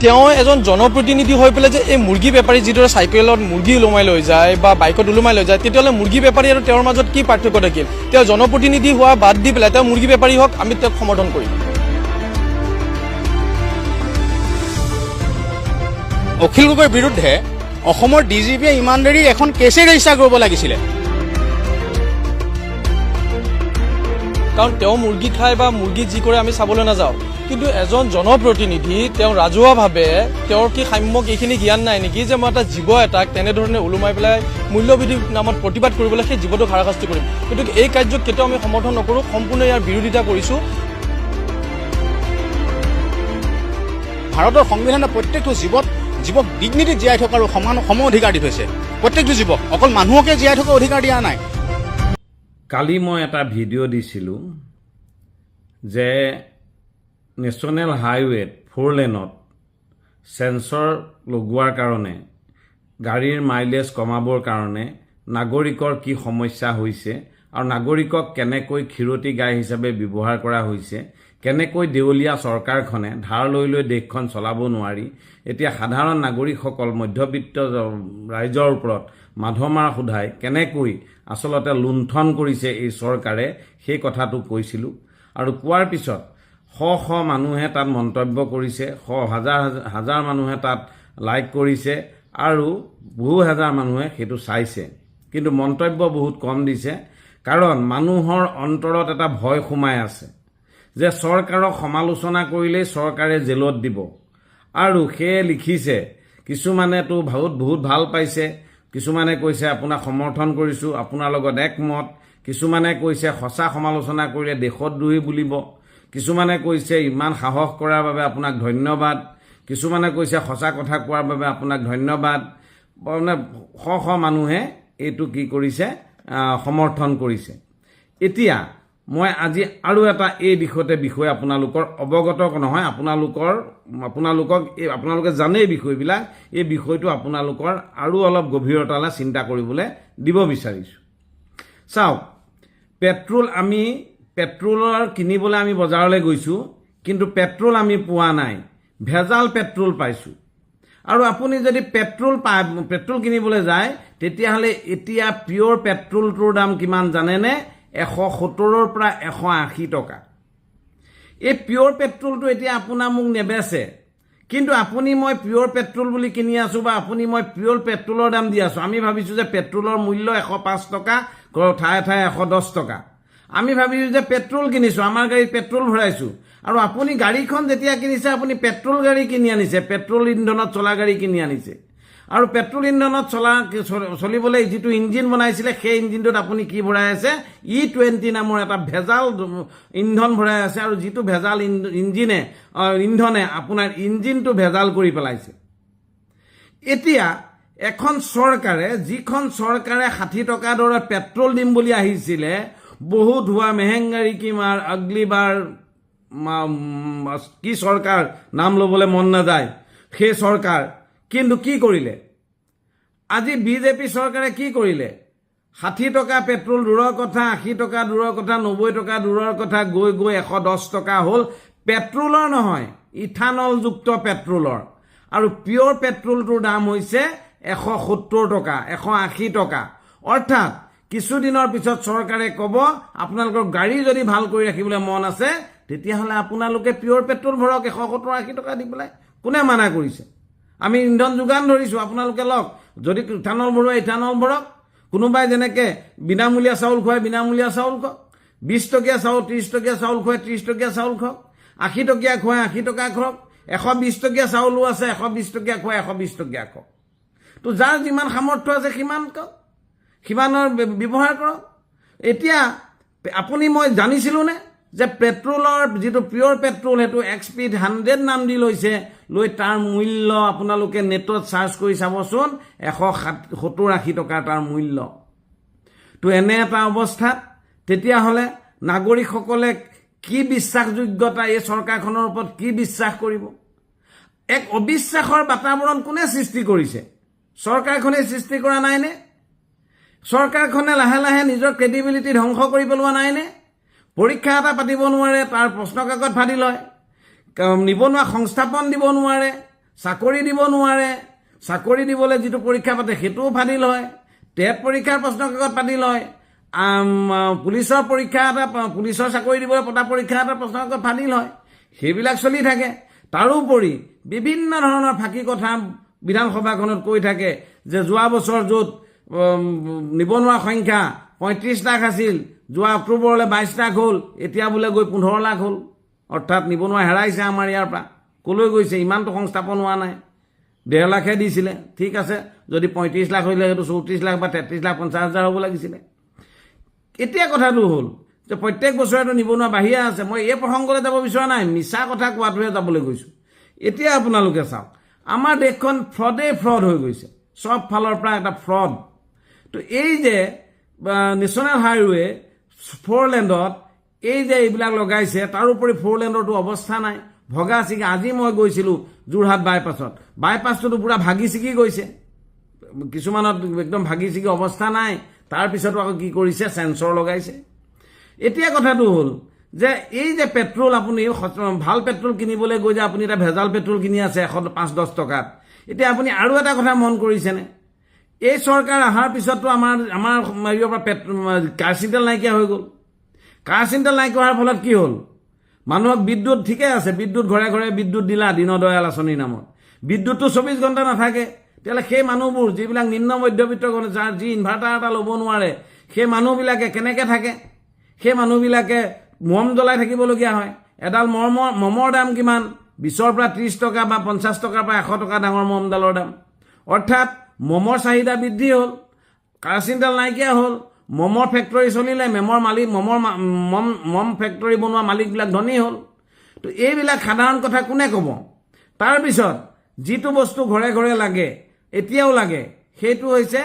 তেওঁ এজন জনপ্ৰতিনিধি হৈ পেলাই যে এই মুৰ্গী বেপাৰী যিদৰে চাইকেলত মুৰ্গী ওলোমাই লৈ যায় বা বাইকত ওলোমাই লৈ যায়, তেতিয়াহ'লে মুৰ্গী বেপাৰী আৰু তেওঁৰ মাজত কি পাৰ্থক্য থাকিল? তেওঁ জনপ্ৰতিনিধি হোৱা বাদ দি পেলাই তেওঁ মুৰ্গী বেপাৰী হওক, আমি তেওঁক সমৰ্থন কৰিম। অখিল গগৈৰ বিৰুদ্ধে অসমৰ DGPয়ে ইমান দেৰি এখন কেছে ৰেজিষ্টাৰ কৰিব লাগিছিলে। কাৰণ তেওঁ মুৰ্গী খায় বা মুৰ্গী যি কৰে আমি চাবলৈ নাযাওঁ, কিন্তু এজন জনপ্ৰতিনিধি তেওঁ ৰাজহুৱাভাৱে তেওঁৰ কি সাম্যক এইখিনি জ্ঞান নাই নেকি যে মই এটা জীৱ এটাক তেনেধৰণে ওলোমাই পেলাই মূল্যবৃদ্ধিৰ নামত প্ৰতিবাদ কৰিবলৈ সেই জীৱটোক হাৰাশাস্তি কৰিম? গতিকে এই কাৰ্যক কেতিয়াও আমি সমৰ্থন নকৰোঁ, সম্পূৰ্ণ ইয়াৰ বিৰোধিতা কৰিছোঁ। ভাৰতৰ সংবিধানে প্ৰত্যেকটো জীৱক ডিগনিটিত জীয়াই থকাৰ সম অধিকাৰ দি থৈছে। প্ৰত্যেকটো জীৱক, অকল মানুহকে জীয়াই থকাৰ অধিকাৰ দিয়া নাই। কালি মই এটা ভিডিঅ' দিছিলোঁ যে নেশ্যনেল হাইৱেত 4 লেনত চেঞ্চৰ লগোৱাৰ কাৰণে, গাড়ীৰ মাইলেজ কমাবৰ কাৰণে নাগৰিকৰ কি সমস্যা হৈছে আৰু নাগৰিকক কেনেকৈ ক্ষীৰতী গাই হিচাপে ব্যৱহাৰ কৰা হৈছে, কেনেকৈ দেউলীয়া চৰকাৰখনে ধাৰ লৈ দেশখন চলাব নোৱাৰি এতিয়া সাধাৰণ নাগৰিকসকল মধ্যবিত্ত ৰাইজৰ ওপৰত মাধমাৰ সোধাই কেনেকৈ আচলতে লুণ্ঠন কৰিছে এই চৰকাৰে, সেই কথাটো কৈছিলোঁ। আৰু কোৱাৰ পিছত শ মানুহে তাত মন্তব্য কৰিছে, হাজাৰ মানুহে তাত লাইক কৰিছে আৰু বহু হাজাৰ মানুহে সেইটো চাইছে, কিন্তু মন্তব্য বহুত কম দিছে। কাৰণ মানুহৰ অন্তৰত এটা ভয় সোমাই আছে যে চৰকাৰক সমালোচনা কৰিলেই চৰকাৰে জেলত দিব। আৰু সেয়ে লিখিছে, কিছুমানেতো বহুত ভাল পাইছে, কিছুমানে কৈছে আপোনাক সমৰ্থন কৰিছোঁ, আপোনাৰ লগত একমত, কিছুমানে কৈছে সঁচা সমালোচনা কৰিলে দেশদ্ৰোহী বুলিব, কিছুমানে কৈছে ইমান সাহস কৰাৰ বাবে আপোনাক ধন্যবাদ, কিছুমানে কৈছে সঁচা কথা কোৱাৰ বাবে আপোনাক ধন্যবাদ। মানে শ মানুহে এইটো কি কৰিছে, সমৰ্থন কৰিছে। এতিয়া মই আজি আৰু এটা এই বিষয়ে আপোনালোকৰ অৱগত নহয়, আপোনালোকে জানে এই বিষয়বিলাক, এই বিষয়টো আপোনালোকৰ আৰু অলপ গভীৰতালৈ চিন্তা কৰিবলৈ দিব বিচাৰিছোঁ। চাওক, পেট্ৰলৰ কিনিবলৈ আমি বজাৰলৈ গৈছোঁ, কিন্তু পেট্ৰল আমি পোৱা নাই, ভেজাল পেট্ৰল পাইছোঁ। আৰু আপুনি যদি পেট্ৰল কিনিবলৈ যায়, তেতিয়াহ'লে এতিয়া পিয়ৰ পেট্ৰলটোৰ দাম কিমান জানেনে? 170 পৰা 180 টকা। এই পিয়ৰ পেট্ৰলটো এতিয়া আপোনাৰ মোক নেবেচে, কিন্তু মই পিয়ৰ পেট্ৰল বুলি কিনি আছোঁ বা মই পিয়ৰ পেট্ৰলৰ দাম দি আছোঁ। আমি ভাবিছোঁ যে পেট্ৰলৰ মূল্য 105 টকা, ঠায়ে 110 টকা। আমি ভাবিছোঁ যে পেট্ৰল কিনিছোঁ, আমাৰ গাড়ীত পেট্ৰল ভৰাইছোঁ। আৰু আপুনি গাড়ীখন যেতিয়া কিনিছে, আপুনি পেট্ৰল গাড়ী কিনি আনিছে, পেট্ৰল ইন্ধনত চলা গাড়ী কিনি আনিছে। আৰু পেট্ৰল ইন্ধনত চলিবলৈ যিটো ইঞ্জিন বনাইছিলে, সেই ইঞ্জিনটোত আপুনি কি ভৰাই আছে? E20 নামৰ এটা ভেজাল ইন্ধন ভৰাই আছে। আৰু যিটো ভেজাল ইন্ধনে আপোনাৰ ইঞ্জিনটো ভেজাল কৰি পেলাইছে। এতিয়া এখন চৰকাৰে, যিখন চৰকাৰে 60 টকা দৰত পেট্ৰল দিম বুলি আহিছিলে, বহুত হোৱা মেহেংগাৰী কিমাৰ আগলিবাৰ কি চৰকাৰ, নাম ল'বলৈ মন নাযায়, সেই চৰকাৰ কিন্তু কি কৰিলে? আজি বিজেপি চৰকাৰে কি কৰিলে? 60 টকা পেট্ৰল দূৰৰ কথা, 80 টকা দূৰৰ কথা, 90 টকা দূৰৰ কথা, গৈ 110 টকা হ'ল। পেট্ৰলৰ নহয়, ইথানলযুক্ত পেট্ৰলৰ। আৰু পিয়ৰ পেট্ৰলটোৰ দাম হৈছে 170 টকা, 180 টকা। অৰ্থাৎ কিছুদিনৰ পিছত চৰকাৰে ক'ব, আপোনালোকৰ গাড়ী যদি ভাল কৰি ৰাখিবলৈ মন আছে, তেতিয়াহ'লে আপোনালোকে পিয়ৰ পেট্ৰল ভৰক 170-80 টকা দি পেলাই। কোনে মানা কৰিছে? আমি ইন্ধন যোগান ধৰিছোঁ, আপোনালোকে লওক। যদি ইথানল ভৰোৱা ইথানল ভৰক। কোনোবাই যেনেকৈ বিনামূলীয়া চাউল খুৱাই বিনামূলীয়া চাউল খাওক, 20 টকীয়া চাউল 30 টকীয়া চাউল খুৱাই 30 টকীয়া চাউল খাওক, 80 টকীয়া খুৱাই 80 টকা খাওক, 120 টকীয়া চাউলো আছে, 120 টকীয়া খুৱাই 120 টকীয়া খাওক। তো যাৰ যিমান সামৰ্থ্য আছে সিমান খাওক, সিমানৰ ব্যৱহাৰ কৰক। এতিয়া মই জানিছিলোঁনে যে পেট্ৰলৰ যিটো পিয়ৰ পেট্ৰল, সেইটো XP 100 নাম দি লৈ তাৰ মূল্য আপোনালোকে নেটত চাৰ্চ কৰি চাবচোন, 170-80 টকা তাৰ মূল্য। তো এনে এটা অৱস্থাত তেতিয়াহ'লে নাগৰিকসকলে কি বিশ্বাসযোগ্যতা, এই চৰকাৰখনৰ ওপৰত কি বিশ্বাস কৰিব? এক অবিশ্বাসৰ বাতাবৰণ কোনে সৃষ্টি কৰিছে? চৰকাৰখনে সৃষ্টি কৰা নাইনে? চৰকাৰখনে লাহে নিজৰ ক্ৰেডিবিলিটি ধ্বংস কৰি পেলোৱা নাইনে? পৰীক্ষা এটা পাতিব নোৱাৰে, তাৰ প্ৰশ্ন কাকত ফাদিল হয়, নিবনুৱা সংস্থাপন দিব নোৱাৰে, চাকৰি দিব নোৱাৰে, চাকৰি দিবলৈ যিটো পৰীক্ষা পাতে সেইটোও ফাদিল হয়, টেট পৰীক্ষাৰ প্ৰশ্নকাকত ফাদিল হয়, পুলিচৰ পৰীক্ষা এটা পুলিচৰ চাকৰি দিবলৈ পতা পৰীক্ষা এটা প্ৰশ্নকাকত ফাদিল হয়, সেইবিলাক চলি থাকে। তাৰোপৰি বিভিন্ন ধৰণৰ ফাঁকি কথা বিধানসভাখনত কৈ থাকে যে যোৱা বছৰ য'ত নিবনুৱাৰ সংখ্যা 35 লাখ আছিল, যোৱা অক্টোবৰলৈ 22 লাখ হ'ল, এতিয়া বোলে গৈ 15 লাখ হ'ল। অৰ্থাৎ নিবনুৱা হেৰাইছে আমাৰ ইয়াৰ পৰা। ক'লৈ গৈছে? ইমানটো সংস্থাপন হোৱা নাই। 1.5 লাখহে দিছিলে, ঠিক আছে, যদি 35 লাখ হ'লে সেইটো 34 লাখ বা 33 লাখ 50 হাজাৰ হ'ব লাগিছিলে। এতিয়া কথাটো হ'ল যে প্ৰত্যেক বছৰেতো নিবনুৱা বাঢ়িয়ে আছে। মই এই প্ৰসংগলৈ যাব বিচৰা নাই, মিছা কথা কোৱাটোহে যাবলৈ গৈছোঁ। এতিয়া আপোনালোকে চাওক, আমাৰ দেশখন ফ্ৰড হৈ গৈছে, চব ফালৰ পৰা এটা ফ্ৰড। তো এই যে নেশ্যনেল হাইৱে 4 লেণ্ডত এই যে এইবিলাক লগাইছে, তাৰোপৰি 4 লেণ্ডৰতো অৱস্থা নাই, ভগা ছিগি। আজি মই গৈছিলোঁ যোৰহাট বাইপাছটোতো পূৰা ভাগি ছিগি গৈছে, কিছুমানত একদম ভাগি ছিগি অৱস্থা নাই। তাৰপিছতো আকৌ কি কৰিছে, চেঞ্চৰ লগাইছে। এতিয়া কথাটো হ'ল যে এই যে পেট্ৰল, আপুনি ভাল পেট্ৰল কিনিবলৈ গৈ যে আপুনি এটা ভেজাল পেট্ৰল কিনি আছে 105-10 টকাত। এতিয়া আপুনি আৰু এটা কথা মন কৰিছেনে? এই চৰকাৰ অহাৰ পিছতো আমাৰ হেৰিয়ৰ পৰা কাৰ্চিণ্টেল নাইকিয়া হৈ গ'ল। কাৰ্চিণ্টেল নাইকিয়া হোৱাৰ ফলত কি হ'ল? মানুহক বিদ্যুৎ ঠিকে আছে, বিদ্যুৎ ঘৰে ঘৰে বিদ্যুৎ দিলা দীনদয়াল আঁচনিৰ নামত। বিদ্যুৎটো 24 ঘণ্টা নাথাকে। তেতিয়াহ'লে সেই মানুহবোৰ যিবিলাক নিম্ন মধ্যবিত্ত, যাৰ যি ইনভাৰ্টাৰ এটা ল'ব নোৱাৰে, সেই মানুহবিলাকে কেনেকৈ থাকে? সেই মানুহবিলাকে মম জ্বলাই থাকিবলগীয়া হয়। এডাল মমৰ দাম কিমান? 20ৰ পৰা 30 টকা বা 50 টকাৰ পৰা 100 টকা ডাঙৰ মমডালৰ দাম। অৰ্থাৎ মমৰ চাহিদা বৃদ্ধি হ'ল, কাৰ্চিণ্টেল নাইকিয়া হ'ল, মমৰ ফেক্টৰী চলিলে, মম ফেক্টৰী বনোৱা মালিকবিলাক ধনী হ'ল। তো এইবিলাক সাধাৰণ কথা কোনে ক'ব? তাৰপিছত যিটো বস্তু ঘৰে ঘৰে লাগে, এতিয়াও লাগে, সেইটো হৈছে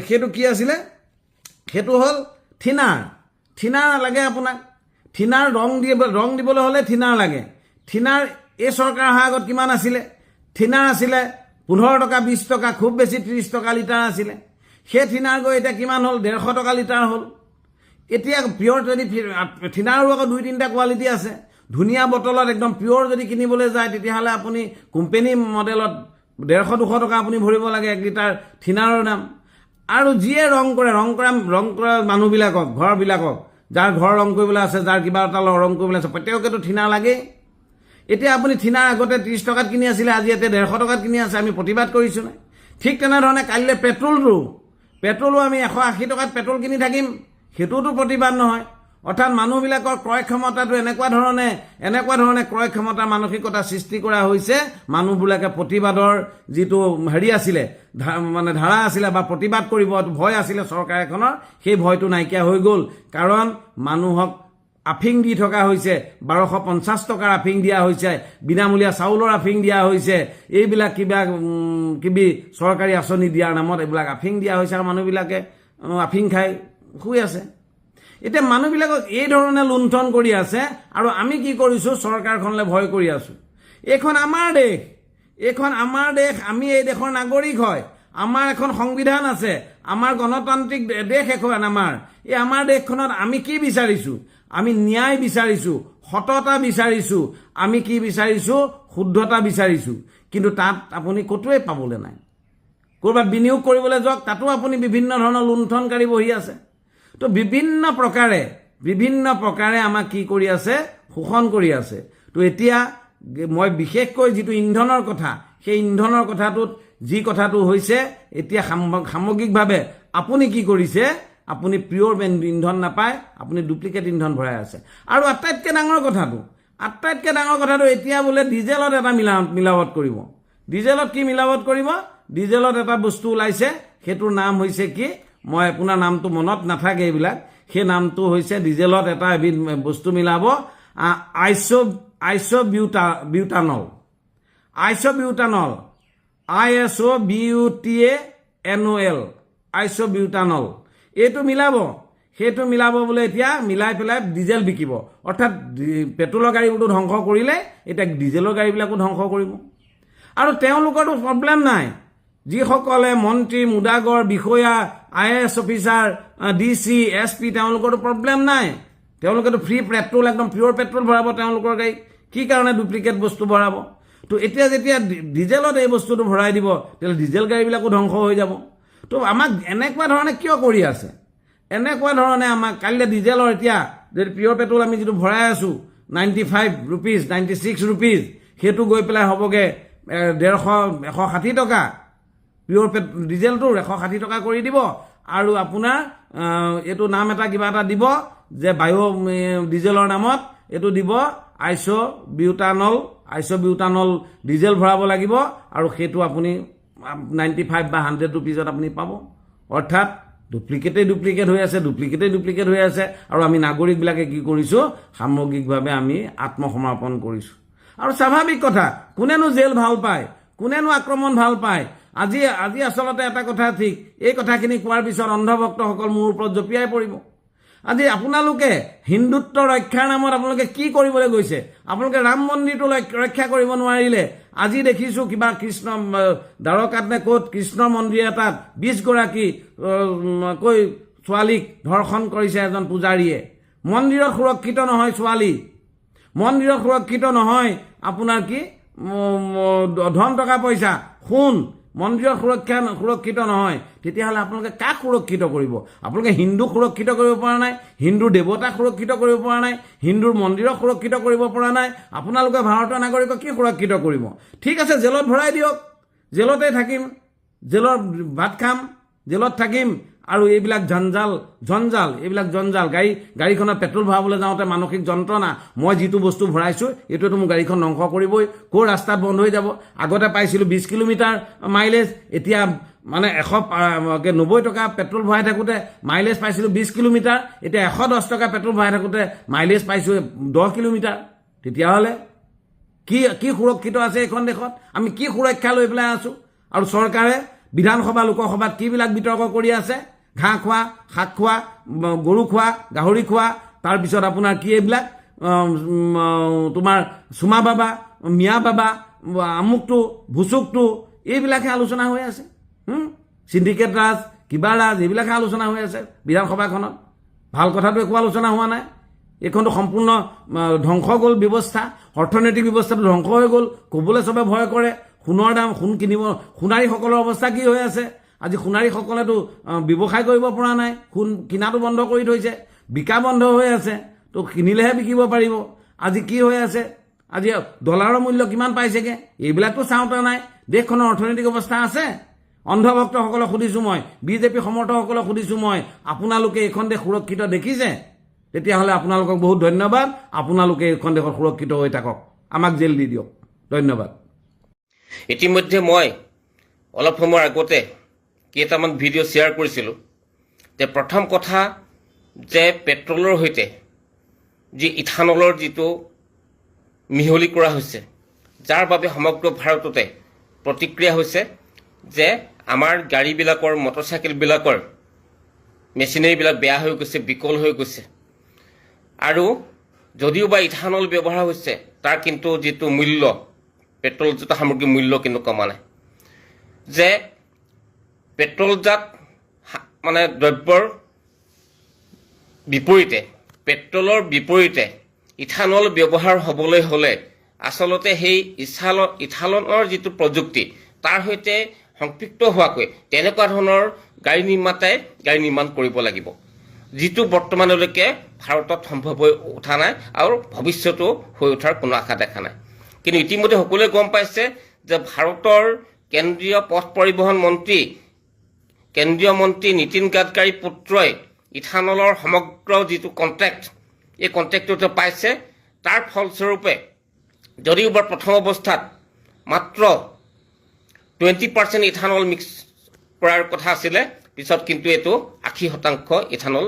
সেইটো কি আছিলে? সেইটো হ'ল থিনাৰ লাগে আপোনাক। থিনাৰ ৰং দিবলৈ হ'লে থিনাৰ লাগে। থিনাৰ এই চৰকাৰ অহাৰ আগত কিমান আছিলে? থিনাৰ আছিলে 15 টকা 20 টকা, খুব বেছি 30 টকা লিটাৰ আছিলে। সেই থিনাৰ গৈ এতিয়া কিমান হ'ল? 150 টকা লিটাৰ হ'ল। এতিয়া পিয়ৰ যদি থিনাৰো আকৌ 2-3টা কোৱালিটি আছে। ধুনীয়া বটলত একদম পিয়ৰ যদি কিনিবলৈ যায়, তেতিয়াহ'লে আপুনি কোম্পেনী মডেলত 150-200 টকা আপুনি ভৰিব লাগে 1 লিটাৰ থিনাৰৰ দাম। আৰু যিয়ে ৰং কৰা মানুহবিলাকক, ঘৰবিলাকক, যাৰ ঘৰ ৰং কৰিবলৈ আছে, যাৰ কিবা এটা ৰং কৰিবলৈ আছে, প্ৰত্যেককেতো থিনাৰ লাগেই। এতিয়া আপুনি থিনাৰ আগতে 30 টকাত কিনি আছিলে, আজি এতিয়া 150 টকাত কিনি আছে। আমি প্ৰতিবাদ কৰিছোঁ নাই? ঠিক তেনেধৰণে কাইলৈ পেট্ৰলো আমি 180 টকাত পেট্ৰল কিনি থাকিম, সেইটোতো প্ৰতিবাদ নহয়। অৰ্থাৎ মানুহবিলাকৰ ক্ৰয় ক্ষমতাটো এনেকুৱা ধৰণে ক্ৰয় ক্ষমতাৰ মানসিকতা সৃষ্টি কৰা হৈছে। মানুহবিলাকে প্ৰতিবাদৰ যিটো হেৰি আছিলে, মানে ধাৰা আছিলে বা প্ৰতিবাদ কৰিব ভয় আছিলে চৰকাৰ এখনৰ, সেই ভয়টো নাইকিয়া হৈ গ'ল। কাৰণ মানুহক আফিং দি থকা হৈছে, 1250 টকাৰ আফিং দিয়া হৈছে, বিনামূলীয়া চাউলৰ আফিং দিয়া হৈছে, এইবিলাক কিবি চৰকাৰী আঁচনি দিয়াৰ নামত এইবিলাক আফিং দিয়া হৈছে, আৰু মানুহবিলাকে আফিং খাই শুই আছে। এতিয়া মানুহবিলাকক এই ধৰণে লুণ্ঠন কৰি আছে, আৰু আমি কি কৰিছোঁ? চৰকাৰখনলৈ ভয় কৰি আছোঁ। এইখন আমাৰ দেশ, আমি এই দেশৰ নাগৰিক হয়। আমাৰ এখন সংবিধান আছে, আমাৰ গণতান্ত্ৰিক দেশ এখন আমাৰ। এই আমাৰ দেশখনত আমি কি বিচাৰিছোঁ? আমি ন্যায় বিচাৰিছোঁ, সততা বিচাৰিছোঁ, আমি কি বিচাৰিছোঁ? শুদ্ধতা বিচাৰিছোঁ। কিন্তু তাত আপুনি ক'তোৱে পাবলৈ নাই। ক'ৰবাত বিনিয়োগ কৰিবলৈ যাওক, তাতো আপুনি বিভিন্ন ধৰণৰ লুণ্ঠনকাৰী বহি আছে। তো বিভিন্ন প্ৰকাৰে আমাক কি কৰি আছে? শোষণ কৰি আছে। তো এতিয়া মই বিশেষকৈ যিটো ইন্ধনৰ কথা, সেই ইন্ধনৰ কথাটোত যি কথাটো হৈছে, এতিয়া সামগ্ৰিকভাৱে আপুনি কি কৰিছে? আপুনি পিয়ৰ ইন্ধন নাপায়, আপুনি ডুপ্লিকেট ইন্ধন ভৰাই আছে। আৰু আটাইতকৈ ডাঙৰ কথাটো এতিয়া বোলে ডিজেলত এটা মিলাৱট কৰিব। ডিজেলত কি মিলাৱট কৰিব? ডিজেলত এটা বস্তু ওলাইছে, সেইটোৰ নাম হৈছে কি? মই আপোনাৰ নামটো মনত নাথাকে এইবিলাক। সেই নামটো হৈছে, ডিজেলত এটা এবিধ বস্তু মিলাব, আইচোবিউটানল, ISOBUTANOL, আইচোবিউটানল। এইটো সেইটো মিলাব বোলে। এতিয়া মিলাই পেলাই ডিজেল বিকিব। অৰ্থাৎ পেট্ৰলৰ গাড়ীবোৰতো ধ্বংস কৰিলে, এতিয়া ডিজেলৰ গাড়ীবিলাকো ধ্বংস কৰিব। আৰু তেওঁলোকৰতো প্ৰব্লেম নাই। যিসকলে মন্ত্ৰী, মুদাগৰ, বিষয়া, IAS অফিচাৰ, DC, SP, তেওঁলোকৰতো প্ৰব্লেম নাই। তেওঁলোকেতো ফ্ৰী পেট্ৰল, একদম পিয়ৰ পেট্ৰল ভৰাব তেওঁলোকৰ গাড়ীত। কি কাৰণে ডুপ্লিকেট বস্তু ভৰাব? তো এতিয়া যেতিয়া ডিজেলত এই বস্তুটো ভৰাই দিব তেতিয়াহ'লে ডিজেল গাড়ীবিলাকো ধ্বংস হৈ যাব। তো আমাক এনেকুৱা ধৰণে কিয় কৰি আছে? এনেকুৱা ধৰণে আমাক কাইলৈ ডিজেলৰ এতিয়া যদি পিয়ৰ পেট্ৰল আমি যিটো ভৰাই আছোঁ 95 ৰুপিজ 96 ৰুপিজ, সেইটো গৈ পেলাই হ'বগৈ 160 টকা। পিয়ৰ ডিজেলটো 160 টকা কৰি দিব আৰু আপোনাৰ এইটো নাম এটা কিবা এটা দিব যে বায়ু ডিজেলৰ নামত এইটো দিব আইচ'বিউটানল ডিজেল ভৰাব লাগিব আৰু সেইটো আপুনি 95 বা 100 ৰুপিজত আপুনি পাব। অৰ্থাৎ ডুপ্লিকেট হৈ আছে আৰু আমি নাগৰিকবিলাকে কি কৰিছোঁ? সামগ্ৰিকভাৱে আমি আত্মসমৰ্পণ কৰিছোঁ। আৰু স্বাভাৱিক কথা, কোনেনো জেল ভাল পায়? কোনেনো আক্ৰমণ ভাল পায়? আজি আচলতে এটা কথা ঠিক, এই কথাখিনি কোৱাৰ পিছত অন্ধভক্তসকল মোৰ ওপৰত জঁপিয়াই পৰিব। আজি আপোনালোকে হিন্দুত্ব ৰক্ষাৰ নামত আপোনালোকে কি কৰিবলৈ গৈছে? আপোনালোকে ৰাম মন্দিৰটো ৰক্ষা কৰিব নোৱাৰিলে। আজি দেখিছোঁ কিবা কৃষ্ণ দ্বাৰকাত নে ক'ত কৃষ্ণ মন্দিৰ এটাত 20 গৰাকী ছোৱালীক ধৰ্ষণ কৰিছে এজন পূজাৰীয়ে। মন্দিৰত সুৰক্ষিত নহয় ছোৱালী, মন্দিৰত সুৰক্ষিত নহয় আপোনাৰ কি ধন টকা পইচা, সোণ, মন্দিৰৰ সুৰক্ষিত নহয়। তেতিয়াহ'লে আপোনালোকে কাক সুৰক্ষিত কৰিব? আপোনালোকে হিন্দুক সুৰক্ষিত কৰিব পৰা নাই, হিন্দুৰ দেৱতাক সুৰক্ষিত কৰিব পৰা নাই, হিন্দুৰ মন্দিৰক সুৰক্ষিত কৰিব পৰা নাই। আপোনালোকে ভাৰতৰ নাগৰিকক কি সুৰক্ষিত কৰিব? ঠিক আছে, জেলত ভৰাই দিয়ক, জেলতে থাকিম, জেলৰ ভাত খাম, জেলত থাকিম আৰু এইবিলাক জঞ্জাল গাড়ীখনত পেট্ৰল ভৰাবলৈ যাওঁতে মানসিক যন্ত্ৰণা। মই যিটো বস্তু ভৰাইছোঁ এইটোতো মোৰ গাড়ীখন ধ্বংস কৰিবই, ক'ৰ ৰাস্তাত বন্ধ হৈ যাব। আগতে পাইছিলোঁ 20 কিলোমিটাৰ মাইলেজ, এতিয়া মানে 190 টকা পেট্ৰল ভৰাই থাকোঁতে মাইলেজ পাইছিলোঁ 20 কিলোমিটাৰ, এতিয়া 110 টকা পেট্ৰল ভৰাই থাকোঁতে মাইলেজ পাইছোঁ 10 কিলোমিটাৰ। তেতিয়াহ'লে কি সুৰক্ষিত আছে এইখন দেশত? আমি কি সুৰক্ষা লৈ পেলাই আছোঁ? আৰু চৰকাৰে বিধানসভা লোকসভাত কিবিলাক বিতৰ্ক কৰি আছে? ঘাঁহ খোৱা, শাক খোৱা, গৰু খোৱা, গাহৰি খোৱা, তাৰপিছত আপোনাৰ কি এইবিলাক তোমাৰ চুমা বাবা, মিয়া বাবা, আমুকটো ভুচুকটো, এইবিলাকহে আলোচনা হৈ আছে। চিণ্ডিকেট ৰাজ, কিবা ৰাজ, এইবিলাকহে আলোচনা হৈ আছে বিধানসভাখনত। ভাল কথাটো একো আলোচনা হোৱা নাই। এইখনতো সম্পূৰ্ণ ধ্বংস গ'ল ব্যৱস্থা, অৰ্থনৈতিক ব্যৱস্থাটো ধ্বংস হৈ গ'ল। ক'বলৈ চবে ভয় কৰে। সোণৰ দাম, সোণ কিনিব, সোণাৰীসকলৰ অৱস্থা কি হৈ আছে? আজি সোণাৰীসকলেতো ব্যৱসায় কৰিব পৰা নাই, সোণ কিনাটো বন্ধ কৰি থৈছে, বিকা বন্ধ হৈ আছে। তো কিনিলেহে বিকিব পাৰিব। আজি কি হৈ আছে? আজি ডলাৰৰ মূল্য কিমান পাইছেগৈ? এইবিলাকতো চাওঁতা নাই। দেশখনৰ অৰ্থনৈতিক অৱস্থা আছে? অন্ধভক্তসকলক সুধিছোঁ মই, বিজেপি সমৰ্থকসকলক সুধিছোঁ মই, আপোনালোকে এইখন দেশ সুৰক্ষিত দেখিছে? তেতিয়াহ'লে আপোনালোকক বহুত ধন্যবাদ। আপোনালোকে এইখন দেশত সুৰক্ষিত হৈ থাকক, আমাক জেল দি দিয়ক। ধন্যবাদ। ইতিমধ্যে মই অলপ সময়ৰ আগতে কেইটামান ভিডিঅ' শ্বেয়াৰ কৰিছিলোঁ যে প্ৰথম কথা যে পেট্ৰলৰ সৈতে যি ইথানলৰ যিটো মিহলি কৰা হৈছে, যাৰ বাবে সমগ্ৰ ভাৰততে প্ৰতিক্ৰিয়া হৈছে যে আমাৰ গাড়ীবিলাকৰ, মটৰচাইকেলবিলাকৰ মেচিনেৰীবিলাক বেয়া হৈ গৈছে, বিকল হৈ গৈছে। আৰু যদিও বা ইথানল ব্যৱহাৰ হৈছে, তাৰ কিন্তু যিটো মূল্য, পেট্ৰলজাত সামগ্ৰীৰ মূল্য কিন্তু কমা নাই। যে পেট্ৰলজাত মানে দ্ৰব্যৰ বিপৰীতে, পেট্ৰলৰ বিপৰীতে ইথানল ব্যৱহাৰ হ'বলৈ হ'লে আচলতে সেই ইথানলৰ যিটো প্ৰযুক্তি, তাৰ সৈতে সংপৃক্ত হোৱাকৈ তেনেকুৱা ধৰণৰ গাড়ী নিৰ্মাতাই গাড়ী নিৰ্মাণ কৰিব লাগিব, যিটো বৰ্তমানলৈকে ভাৰতত সম্ভৱ হৈ উঠা নাই আৰু ভৱিষ্যতেও হৈ উঠাৰ কোনো আশা দেখা নাই। কিন্তু ইতিমধ্যে সকলোৱে গম পাইছে যে ভাৰতৰ কেন্দ্ৰীয় পথ পৰিবহণ মন্ত্ৰী, কেন্দ্ৰীয় মন্ত্ৰী নীতিন গাডকাৰী পুত্ৰই ইথানলৰ সমগ্ৰ যিটো কণ্ট্ৰেক্ট, এই কণ্ট্ৰেক্টটো পাইছে। তাৰ ফলস্বৰূপে যদিও বা প্ৰথম অৱস্থাত মাত্ৰ 20% ইথানল মিক্স কৰাৰ কথা আছিলে, পিছত কিন্তু এইটো 80% ইথানল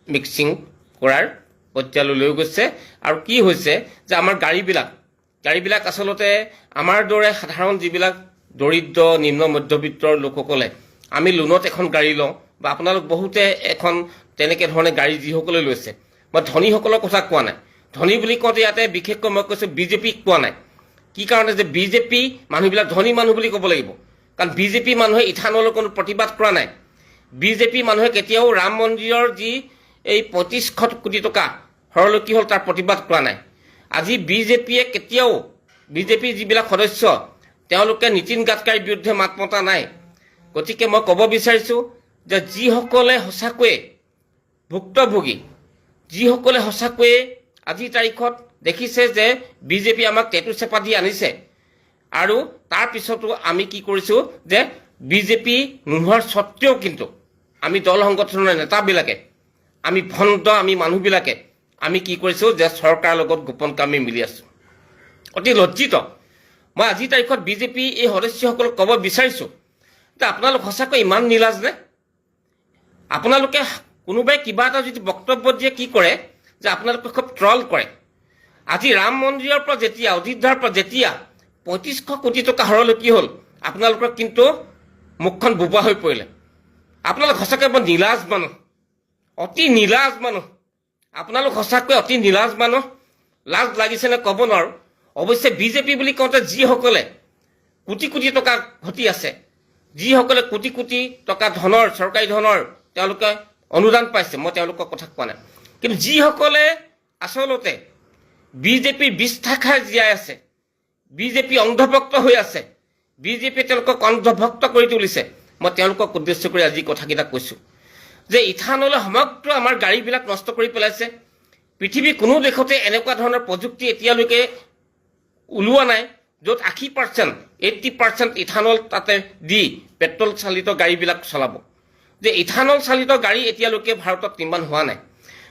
মিক্সিং কৰাৰ পৰ্যায়লৈ লৈ গৈছে। আৰু কি হৈছে যে আমাৰ গাড়ীবিলাক আচলতে আমাৰ দৰে সাধাৰণ যিবিলাক দৰিদ্ৰ নিম্ন মধ্যবিত্তৰ লোকসকলে আমি লোনত এখন গাড়ী লওঁ, বা আপোনালোক বহুতে এখন তেনেকৈ ধৰণে গাড়ী যিসকলে লৈছে, মই ধনীসকলৰ কথা কোৱা নাই। ধনী বুলি কওঁতে ইয়াতে বিশেষকৈ মই কৈছোঁ বিজেপিক কোৱা নাই। কি কাৰণে যে বিজেপি মানুহবিলাক ধনী মানুহ বুলি ক'ব লাগিব, কাৰণ বিজেপি মানুহে ইথানলৰ কোনো প্ৰতিবাদ কৰা নাই। বিজেপি মানুহে কেতিয়াও ৰাম মন্দিৰৰ যি এই 25 কোটি টকা হৰলকি হ'ল তাৰ প্ৰতিবাদ কৰা নাই। আজি বিজেপিয়ে কেতিয়াও বিজেপিৰ যিবিলাক সদস্য তেওঁলোকে নীতিন গাডকাৰীৰ বিৰুদ্ধে মাত মতা নাই। গতিকে মই ক'ব বিচাৰিছোঁ যে যিসকলে সঁচাকৈয়ে ভুক্তভোগী, যিসকলে সঁচাকৈয়ে আজিৰ তাৰিখত দেখিছে যে বিজেপি আমাক টেটু চেপা দি আনিছে, আৰু তাৰ পিছতো আমি কি কৰিছোঁ যে বিজেপি নোহোৱাৰ স্বত্তেও কিন্তু আমি দল সংগঠনৰ নেতাবিলাকে, আমি ভণ্ড, আমি মানুহবিলাকে আমি কি কৰিছোঁ যে চৰকাৰৰ লগত গোপন কামে মিলি আছোঁ। অতি লজ্জিত। মই আজিৰ তাৰিখত বিজেপি এই সদস্যসকলক ক'ব বিচাৰিছোঁ যে আপোনালোক সঁচাকৈ ইমান নিলাজ নে? আপোনালোকে কোনোবাই কিবা এটা যদি বক্তব্য দিয়ে কি কৰে যে আপোনালোকে খুব ট্ৰল কৰে। আজি ৰাম মন্দিৰৰ পৰা যেতিয়া, অযোধ্যাৰ পৰা যেতিয়া ৩৫০০ কোটি টকা হৰলৈ কি হ'ল, আপোনালোকৰ কিন্তু মুখখন বোবা হৈ পৰিলে। আপোনালোক সঁচাকৈ বৰ নিলাজ মানুহ, অতি নিলাজ মানুহ। আপোনালোক সঁচাকৈ অতি নিলাজ মানুহ। লাজ লাগিছেনে ক'ব নোৱাৰোঁ। অৱশ্যে বিজেপি বুলি কওঁতে যিসকলে কোটি কোটি টকা ঘটি আছে, যিসকলে কোটি কোটি টকা ধনৰ, চৰকাৰী ধনৰ তেওঁলোকে অনুদান পাইছে, মই তেওঁলোকৰ কথা কোৱা নাই। কিন্তু যিসকলে আচলতে বিজেপিৰ বিষ্ঠা খাই জীয়াই আছে, বিজেপি অন্ধভক্ত হৈ আছে, বিজেপিয়ে তেওঁলোকক অন্ধভক্ত কৰি তুলিছে, মই তেওঁলোকক উদ্দেশ্য কৰি আজি কথাকেইটা কৈছোঁ যে ইথানলে সমগ্ৰ আমাৰ গাড়ীবিলাক নষ্ট কৰি পেলাইছে। পৃথিৱীৰ কোনো দেশতে এনেকুৱা ধৰণৰ প্ৰযুক্তি এতিয়ালৈকে ওলোৱা নাই য'ত 80%, 80% ইথানল তাতে দি পেট্ৰল চালিত গাড়ীবিলাক চলাব। যে ইথানল চালিত গাড়ী এতিয়ালৈকে ভাৰতত নিৰ্মাণ হোৱা নাই।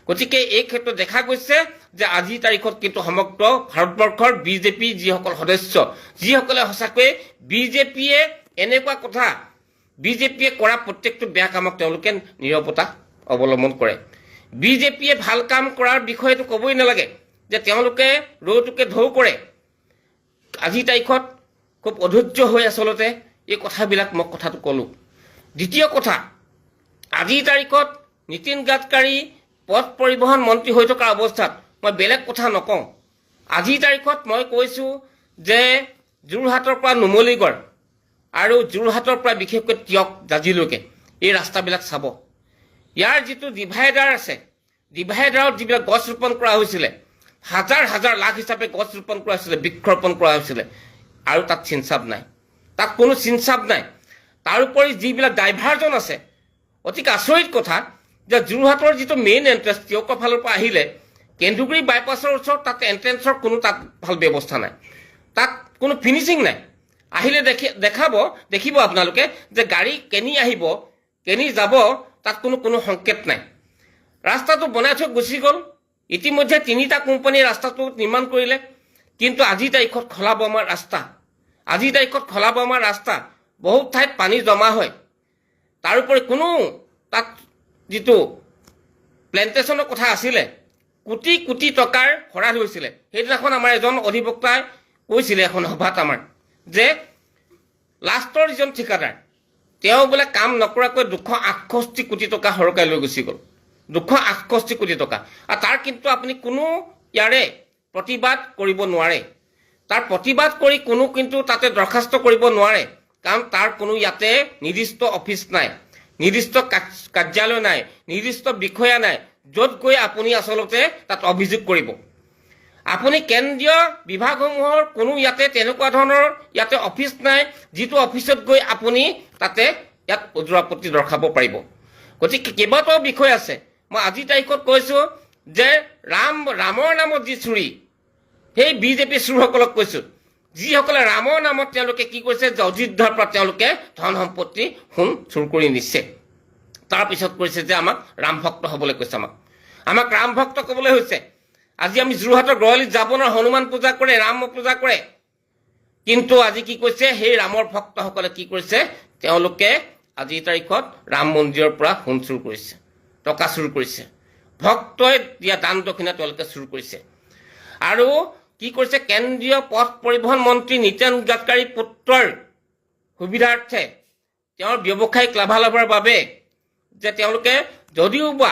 গতিকে এই ক্ষেত্ৰত দেখা গৈছে যে আজিৰ তাৰিখত কিন্তু সমগ্ৰ ভাৰতবৰ্ষৰ বিজেপি যিসকল সদস্য, যিসকলে সঁচাকৈয়ে বিজেপিয়ে এনেকুৱা কথা, বিজেপিয়ে কৰা প্ৰত্যেকটো বেয়া কামক তেওঁলোকে নীৰৱতা অৱলম্বন কৰে। বিজেপিয়ে ভাল কাম কৰাৰ বিষয়েতো ক'বই নালাগে যে তেওঁলোকে ৰৌটোকে ঢৌ কৰে। আজিৰ তাৰিখত খুব অধৈৰ্য হৈ আচলতে এই কথাবিলাক মই কথাটো ক'লোঁ। দ্বিতীয় কথা, আজিৰ তাৰিখত নীতিন গাডকাৰী পথ পৰিবহণ মন্ত্ৰী হৈ থকা অৱস্থাত মই বেলেগ কথা নকওঁ। আজিৰ তাৰিখত মই কৈছোঁ যে যোৰহাটৰ পৰা নুমলীগড় আৰু যোৰহাটৰ পৰা বিশেষকৈ টিয়ক জাজিলৈকে এই ৰাস্তাবিলাক চাব। ইয়াৰ যিটো ডিভাইডাৰ আছে, ডিভাইডাৰত যিবিলাক গছ ৰোপণ কৰা হৈছিলে, হাজাৰ হাজাৰ লাখ হিচাপে গছ ৰোপণ কৰা হৈছিলে, বৃক্ষৰোপণ কৰা হৈছিলে, আৰু তাত চিনচাপ নাই, তাত কোনো চিনচাপ নাই। তাৰোপৰি যিবিলাক ডাইভাৰজন আছে, অতিকে আচৰিত কথা যে যোৰহাটৰ যিটো মেইন এণ্ট্ৰেঞ্চ টিয়কৰ ফালৰ পৰা আহিলে কেন্দুগুৰি বাইপাছৰ ওচৰত তাত এণ্ট্ৰেঞ্চৰ কোনো তাত ভাল ব্যৱস্থা নাই, তাত কোনো ফিনিচিং নাই। আহিলে দেখিব আপোনালোকে যে গাড়ী কেনি আহিব, কেনি যাব, তাত কোনো সংকেত নাই। ৰাস্তাটো বনাই থৈ গুচি গ'ল। ইতিমধ্যে 3টা কোম্পানীয়ে ৰাস্তাটো নিৰ্মাণ কৰিলে, কিন্তু আজিৰ তাৰিখত খলাবমাৰ ৰাস্তা, আজিৰ তাৰিখত খলাবমাৰ ৰাস্তা, বহুত ঠাইত পানী জমা হয়। তাৰোপৰি কোনো তাত যিটো প্লেণ্টেশ্যনৰ কথা আছিলে, কোটি কোটি টকাৰ খৰাদ হৈছিলে। সেইদিনাখন আমাৰ এজন অধিবক্তাই কৈছিলে এখন সভাত আমাৰ যে লাষ্টৰ যিজন ঠিকাদাৰ তেওঁ বোলে কাম নকৰাকৈ 268 কোটি টকা সৰকাই লৈ গুচি গ'ল। 268 কোটি টকা। আৰু তাৰ কিন্তু আপুনি কোনো ইয়াৰে প্ৰতিবাদ কৰিব নোৱাৰে। তাৰ প্ৰতিবাদ কৰি কোনো কিন্তু তাতে দৰখাস্ত কৰিব নোৱাৰে, কাৰণ তাৰ কোনো ইয়াতে নিৰ্দিষ্ট অফিচ নাই, নিৰ্দিষ্ট কাৰ্যালয় নাই, নিৰ্দিষ্ট বিষয়া নাই য'ত গৈ আপুনি আচলতে তাত অভিযোগ কৰিব। আপুনি কেন্দ্ৰীয় বিভাগসমূহৰ কোনো ইয়াতে তেনেকুৱা ধৰণৰ ইয়াতে অফিচ নাই যিটো অফিচত গৈ আপুনি তাতে ইয়াত ওজৰাপত্তি দৰ্শাব পাৰিব। গতিকে কেইবাটাও বিষয় আছে। মই আজিৰ তাৰিখত কৈছোঁ যে ৰামৰ নামত যি চুৰি, সেই বিজেপি চোৰসকলক কৈছোঁ, যিসকলে ৰামৰ নামত তেওঁলোকে কি কৰিছে যে অযোধ্যাৰ পৰা তেওঁলোকে ধন সম্পত্তি সোণ চুৰ কৰি নিছে। তাৰপিছত কৈছে যে আমাক ৰাম ভক্ত হ'বলৈ কৈছে, আমাক ৰাম ভক্ত ক'বলৈ হৈছে। আজি আমি যোৰহাটৰ গড়ালিত যাব নোৱাৰোঁ, হনুমান পূজা কৰে, ৰাম পূজা কৰে, কিন্তু আজি কি কৈছে সেই ৰামৰ ভক্তসকলে কি কৰিছে, তেওঁলোকে আজিৰ তাৰিখত ৰাম মন্দিৰৰ পৰা সোণ চুৰ কৰিছে, টকা চুৰ কৰিছে, ভক্তই দিয়া দান দক্ষিণা তেওঁলোকে চুৰ কৰিছে। আৰু কি কৰিছে, কেন্দ্ৰীয় পথ পৰিবহণ মন্ত্ৰী নীতিন গাডকাৰী পুত্ৰৰ সুবিধাৰ্থে, তেওঁৰ ব্যৱসায়িক লাভালাভৰ বাবে যে তেওঁলোকে যদিও বা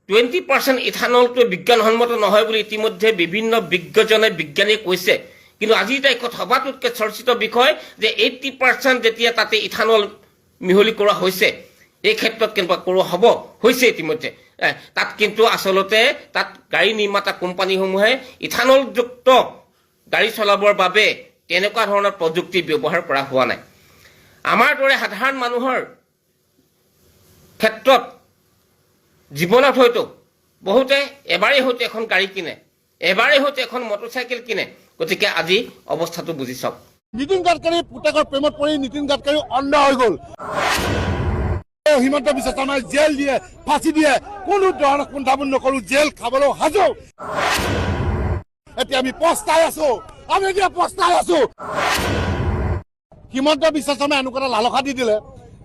20% ইথানলটো বিজ্ঞানসন্মত নহয় বুলি ইতিমধ্যে বিভিন্ন বিজ্ঞানীয়ে কৈছে, কিন্তু আজিৰ তাৰিখত সবাতোতকৈ চৰ্চিত বিষয় যে 80% যেতিয়া তাতে ইথানল মিহলি কৰা হৈছে, এই ক্ষেত্ৰত কেনেকুৱা কৰোৱা হ'ব হৈছে ইতিমধ্যে। তাত কিন্তু আচলতে তাত গাড়ী নিৰ্মাতা কোম্পানীসমূহে ইথানলযুক্ত গাড়ী চলাবৰ বাবে তেনেকুৱা ধৰণৰ প্ৰযুক্তি ব্যৱহাৰ কৰা হোৱা নাই। আমাৰ দৰে সাধাৰণ মানুহৰ ক্ষেত্ৰত জীৱনত হয়তো বহুতে এবাৰেই হয়তো এখন গাড়ী কিনে, এবাৰেই হয়তো এখন মটৰচাইকেল কিনে। গতিকে আজি অৱস্থাটো বুজি চাওক। নীতিন গাডকাৰী পুতেকৰ প্ৰেমত পৰি নীতিন গাডকাৰী অন্ধ হৈ গ'ল। হিমন্ত বিশ্ব শৰ্মাই জেল দিয়ে, ফাঁচি দিয়ে, কোনো ধৰণৰ কুণ্ঠাবোধ নকৰো, জেল খাবলৈ সাজু। এতিয়া আমি পস্তাই আছো, হিমন্ত বিশ্ব শৰ্মাই এনেকুৱা এটা লালসা দি দিলে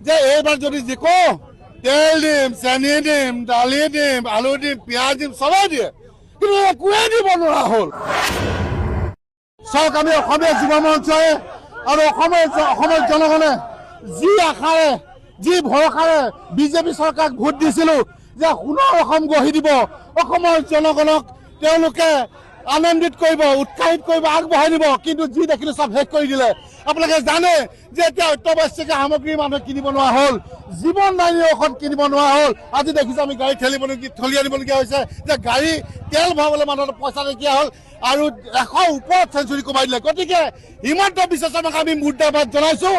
যে এইবাৰ যদি জিকো তেল দিম, চেনি দিম, দালি দিম, আলু দিম, পিঁয়াজ দিম, চবেই দিয়ে, কিন্তু একোৱে দিব নোৱাৰা হ'ল। চাওক, আমি অসমীয়া যুৱ মঞ্চই আৰু অসমৰ জনগণে যি আশাৰে, যি ভৰসাৰে বিজেপি চৰকাৰক ভোট দিছিলো যে সোণৰ অসম গঢ়ি দিব, অসমৰ জনগণক তেওঁলোকে আনন্দিত কৰিব, উৎসাহিত কৰিব, আগবঢ়াই দিব, কিন্তু যি দেখিলো চব শেষ কৰি দিলে। আপোনালোকে জানে যে এতিয়া অত্যাৱশ্যকীয় সামগ্ৰী মানুহে কিনিব নোৱাৰা হ'ল, জীৱনদায়ী ঔষধ কিনিব নোৱাৰা হ'ল। আজি দেখিছো আমি গাড়ী ঠেলি আনিবলগীয়া হৈছে যে গাড়ী তেল ভৰাবলৈ মানুহৰ পইচা নাইকিয়া হ'ল আৰু 100 ওপৰত চেঞ্চুৰী কমাই দিলে। গতিকে হিমন্ত বিশ্ব শৰ্মাক আমি মুৰ্দাবাদ জনাইছো,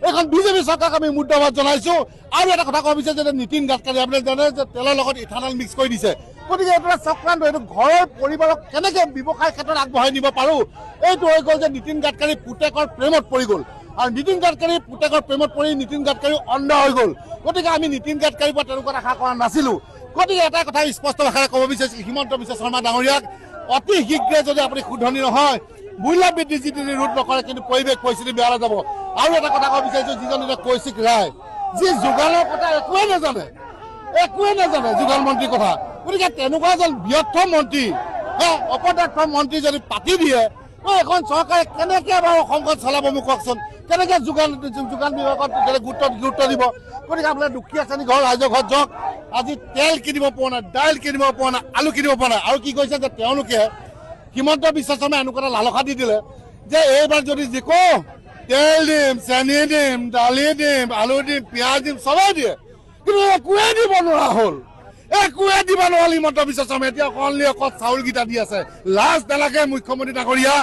এখন বিজেপি চৰকাৰক আমি মুৰ্দাবাদ জনাইছো। আৰু এটা কথা ক'ব বিচাৰিছো যে নীতিন গাডকাৰী আপোনালোকে জানে যে তেলৰ লগত ইথানল মিক্স কৰি দিছে। গতিকে এইটো চক্ৰান্ত, এইটো ঘৰৰ পৰিবাৰক কেনেকে ব্যৱসায় ক্ষেত্ৰত আগবঢ়াই নিব পাৰো, এইটো হৈ গ'ল যে নীতিন গাডকাৰী পুতেকৰ প্ৰেমত পৰি গ'ল। আৰু নীতিন গাডকাৰী পুতেকৰ প্ৰেমত পৰি নীতিন গাডকাৰী অন্ধ হৈ গ'ল। গতিকে আমি নীতিন গাডকাৰীৰ পৰা তেনেকুৱা আশা কৰা নাছিলো। গতিকে এটা কথা স্পষ্ট ভাষাৰে ক'ব বিচাৰিছো, হিমন্ত বিশ্ব শৰ্মা ডাঙৰীয়াক অতি শীঘ্ৰে যদি আপুনি শুধৰণি নহয়, মূল্য বৃদ্ধি যিটো ৰোধ নকৰে, কিন্তু পৰিৱেশ পৰিস্থিতি বেয়া যাব। আৰু এটা কথা ক'ব বিচাৰিছো, যিজন এতিয়া কৌশিক ৰায়, যি যোগানৰ কথা একোৱে নাজানে যোগান মন্ত্ৰীৰ কথা। গতিকে তেনেকুৱা এজন ব্যৰ্থ মন্ত্ৰী, অপদাৰ্থ মন্ত্ৰী যদি পাতি দিয়ে, এখন চৰকাৰে কেনেকে বাৰু অসমখন চলাব মোক কওকচোন, কেনেকে যোগান বিভাগত গুৰুত্ব দিব। গতিকে আপোনাৰ দুখীয়া শ্ৰেণী ঘৰ, ৰাইজৰ ঘৰত যাওক, আজি তেল কিনিব পৰা নাই, দাইল কিনিব পৰা নাই, আলু কিনিব পৰা নাই। আৰু কি কৈছে যে তেওঁলোকে হিমন্ত বিশ্ব শৰ্মাই এনেকুৱা এটা লালসা দি দিলে যে এইবাৰ যদি জিকো তেল দিম, চেনি দিম, দালি দিম, আলু দিম, পিঁয়াজ দিম, চবেই দিয়ে, কিন্তু একোৱে দিব নোৱাৰা হ'ল, হিমন্ত বিশ্ব শৰ্মাই। এতিয়া অকল চাউলকেইটা দি আছে। লাজ নালাগে মুখ্যমন্ত্ৰী ডাঙৰীয়া,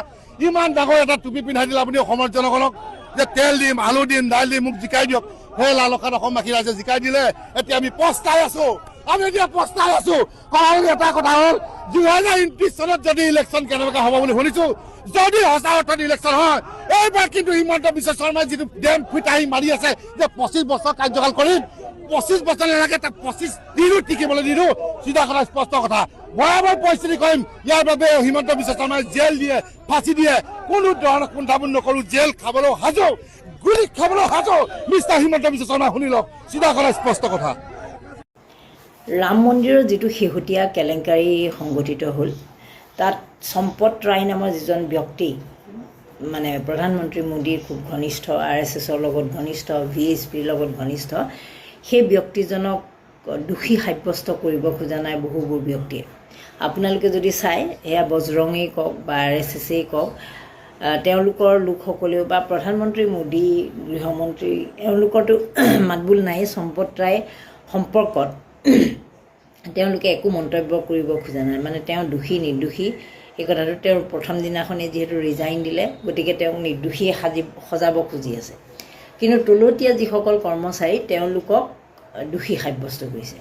ইমান ডাঙৰ এটা টুপি পিন্ধাই দিলে আপুনি অসমৰ জনগণক যে তেল দিম, আলু দিম, দাইল দিম, মোক জিকাই দিয়ক। সেই লালসাত অসমবাসী ৰাইজে জিকাই দিলে। এতিয়া আমি পস্তাই আছো। কাৰণ এটা কথা হ'ল, 2029 চনত যদি ইলেকশ্যন কেনেকুৱা হ'ব বুলি শুনিছো, যদি সঁচা অৰ্থত ইলেকশ্যন হয়, এইবাৰ কিন্তু হিমন্ত বিশ্ব শৰ্মাই যিটো ডেম ফিটাহি মাৰি আছে যে 25 বছৰ কাৰ্যকাল কৰিম, 25 বছৰ নালাগে, তাক 25 দিনো টিকিবলৈ নিদো। চিধা কথা, স্পষ্ট কথা, ভয়াৱহ পৰিস্থিতি কৰিম। ইয়াৰ বাবে হিমন্ত বিশ্ব শৰ্মাই জেল দিয়ে, ফাঁচি দিয়ে, কোনো ধৰণৰ কুণ্ঠাবোধ নকৰো, জেল খাবলৈ সাজু, গুলি খাবলৈ সাজু। মিষ্টাৰ হিমন্ত বিশ্ব শৰ্মা শুনি লওক, চিধা কথা, স্পষ্ট কথা। ৰাম মন্দিৰৰ যিটো শেহতীয়া কেলেংকাৰী সংঘটিত হ'ল, তাত সম্পত ৰায় নামৰ যিজন ব্যক্তি, মানে প্ৰধানমন্ত্ৰী মোদীৰ খুব ঘনিষ্ঠ, RSSৰ লগত ঘনিষ্ঠ, VSPৰ লগত ঘনিষ্ঠ, সেই ব্যক্তিজনক দোষী সাব্যস্ত কৰিব খোজা নাই বহুবোৰ ব্যক্তিয়ে। আপোনালোকে যদি চাই, এয়া বজৰঙেই কওক বা RSSই কওক, তেওঁলোকৰ লোকসকলেও বা প্ৰধানমন্ত্ৰী মোদী, গৃহমন্ত্ৰী, এওঁলোকৰতো মাতবোল নাই। সম্পত ৰায় সম্পৰ্কত তেওঁলোকে একো মন্তব্য কৰিব খোজা নাই। মানে তেওঁ দোষী নিৰ্দোষী এই কথাটো তেওঁৰ প্ৰথম দিনাখনেই যিহেতু ৰিজাইন দিলে, গতিকে তেওঁক নিৰ্দোষীয়ে সজাব খুজি আছে। কিন্তু তলতীয়া যিসকল কৰ্মচাৰী, তেওঁলোকক দোষী সাব্যস্ত কৰিছে।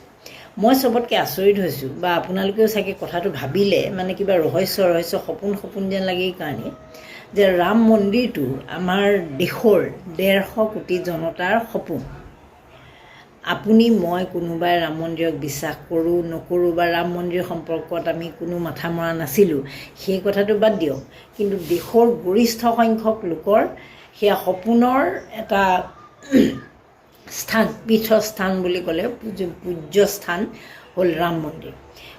মই চবতকৈ আচৰিত হৈছোঁ, বা আপোনালোকেও চাগে কথাটো ভাবিলে মানে কিবা ৰহস্য সপোন যেন লাগে, এই কাৰণে যে ৰাম মন্দিৰটো আমাৰ দেশৰ 150 কোটি জনতাৰ সপোন। আপুনি মই কোনোবাই ৰাম মন্দিৰক বিশ্বাস কৰোঁ নকৰোঁ বা ৰাম মন্দিৰ সম্পৰ্কত আমি কোনো মাথা মৰা নাছিলোঁ, সেই কথাটো বাদ দিয়ক, কিন্তু দেশৰ গৰিষ্ঠ সংখ্যক লোকৰ সেয়া সপোনৰ এটা স্থান, পীঠস্থান বুলি ক'লে পূজ্য স্থান হ'ল ৰাম মন্দিৰ।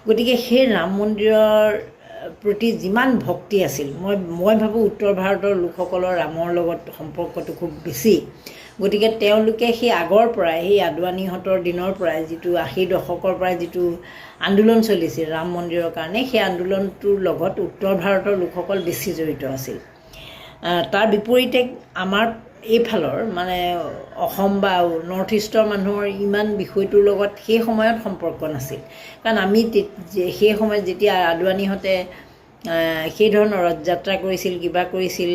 গতিকে সেই ৰাম মন্দিৰৰ প্ৰতি যিমান ভক্তি আছিল, মই ভাবোঁ উত্তৰ ভাৰতৰ লোকসকলৰ ৰামৰ লগত সম্পৰ্কটো খুব বেছি। গতিকে তেওঁলোকে সেই আগৰ পৰাই, সেই আদৱানীহঁতৰ দিনৰ পৰাই, যিটো 80 দশকৰ পৰাই যিটো আন্দোলন চলিছিল ৰাম মন্দিৰৰ কাৰণে, সেই আন্দোলনটোৰ লগত উত্তৰ ভাৰতৰ লোকসকল বেছি জড়িত আছিল। তাৰ বিপৰীতে আমাৰ এইফালৰ মানে অসম বা নৰ্থ ইষ্টৰ মানুহৰ ইমান বিষয়টোৰ লগত সেই সময়ত সম্পৰ্ক নাছিল। কাৰণ আমি সেই সময়ত যেতিয়া আদৱানীহঁতে সেই ধৰণৰ ৰথযাত্ৰা কৰিছিল, কিবা কৰিছিল,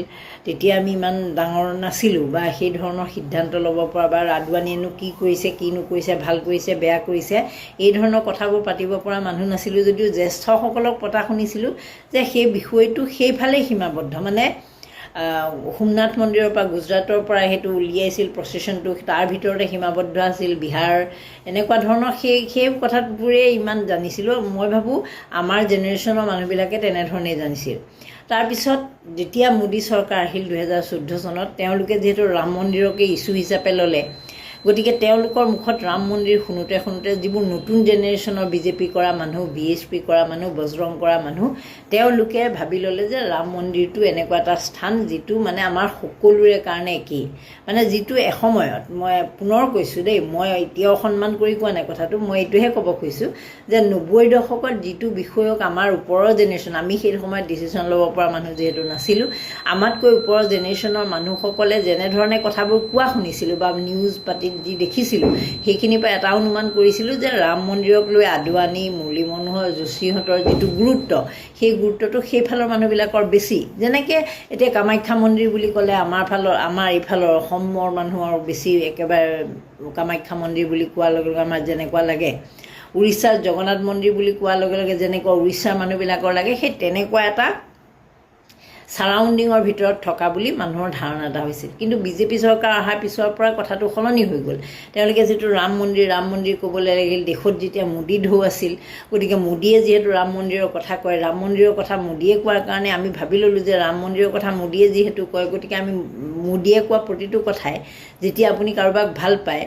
তেতিয়া আমি ইমান ডাঙৰ নাছিলোঁ বা সেই ধৰণৰ সিদ্ধান্ত ল'ব পৰা বা আদৱানীয়েনো কি কৰিছে কি নকৰিছে, ভাল কৰিছে বেয়া কৰিছে, এই ধৰণৰ কথাবোৰ পাতিব পৰা মানুহ নাছিলোঁ যদিও জ্যেষ্ঠসকলক পতা শুনিছিলোঁ যে সেই বিষয়টো সেইফালেই সীমাবদ্ধ। মানে সোমনাথ মন্দিৰৰ পৰা গুজৰাটৰ পৰা সেইটো উলিয়াইছিল প্ৰচেশ্যনটো, তাৰ ভিতৰতে সীমাবদ্ধ আছিল বিহাৰ, এনেকুৱা ধৰণৰ সেই কথাবোৰেই ইমান জানিছিলোঁ। মই ভাবোঁ আমাৰ জেনেৰেশ্যনৰ মানুহবিলাকে তেনেধৰণেই জানিছিল। তাৰপিছত যেতিয়া মোদী চৰকাৰ আহিল 2014 চনত, তেওঁলোকে যিহেতু ৰাম মন্দিৰকে ইছ্যু হিচাপে ল'লে, গতিকে তেওঁলোকৰ মুখত ৰাম মন্দিৰ শুনোতে যিবোৰ নতুন জেনেৰেশ্যনৰ বিজেপি কৰা মানুহ, BSP কৰা মানুহ, বজৰং কৰা মানুহ, তেওঁলোকে ভাবি ল'লে যে ৰাম মন্দিৰটো এনেকুৱা এটা স্থান যিটো মানে আমাৰ সকলোৰে কাৰণে একেই। মানে যিটো এসময়ত, মই পুনৰ কৈছোঁ দেই, মই এতিয়াও সন্মান কৰি কোৱা নাই কথাটো, মই এইটোহে ক'ব খুজিছোঁ যে 90 দশকত যিটো বিষয়ক আমাৰ ওপৰৰ জেনেৰেশ্যন, আমি সেই সময়ত ডিচিশ্যন ল'ব পৰা মানুহ যিহেতু নাছিলোঁ, আমাতকৈ ওপৰৰ জেনেৰেশ্যনৰ মানুহসকলে যেনেধৰণে কথাবোৰ কোৱা শুনিছিলোঁ বা নিউজ পাতি যি দেখিছিলোঁ, সেইখিনিৰ পৰা এটা অনুমান কৰিছিলোঁ যে ৰাম মন্দিৰক লৈ আদৱানী, মুৰলী মনোহৰ যোশীহঁতৰ যিটো গুৰুত্ব, সেই গুৰুত্বটো সেইফালৰ মানুহবিলাকৰ বেছি। যেনেকৈ এতিয়া কামাখ্যা মন্দিৰ বুলি ক'লে আমাৰ এইফালৰ অসমৰ মানুহৰ বেছি একেবাৰে কামাখ্যা মন্দিৰ বুলি কোৱাৰ লগে লগে আমাৰ যেনেকুৱা লাগে, উৰিষ্যাৰ জগন্নাথ মন্দিৰ বুলি কোৱাৰ লগে লগে যেনেকুৱা উৰিষ্যাৰ মানুহবিলাকৰ লাগে, সেই তেনেকুৱা এটা ছাৰাউণ্ডিঙৰ ভিতৰত থকা বুলি মানুহৰ ধাৰণা এটা হৈছিল। কিন্তু বিজেপি চৰকাৰ অহাৰ পিছৰ পৰা কথাটো সলনি হৈ গ'ল। তেওঁলোকে যিটো ৰাম মন্দিৰ ক'বলৈ লাগিল, দেশত যেতিয়া মোদী ঢৌ আছিল, গতিকে মোদীয়ে যিহেতু ৰাম মন্দিৰৰ কথা কয়, ৰাম মন্দিৰৰ কথা মোদীয়ে কোৱাৰ কাৰণে আমি ভাবি ল'লোঁ যে ৰাম মন্দিৰৰ কথা মোদীয়ে যিহেতু কয়, গতিকে আমি মোদীয়ে কোৱা প্ৰতিটো কথাই, যেতিয়া আপুনি কাৰোবাক ভাল পায়,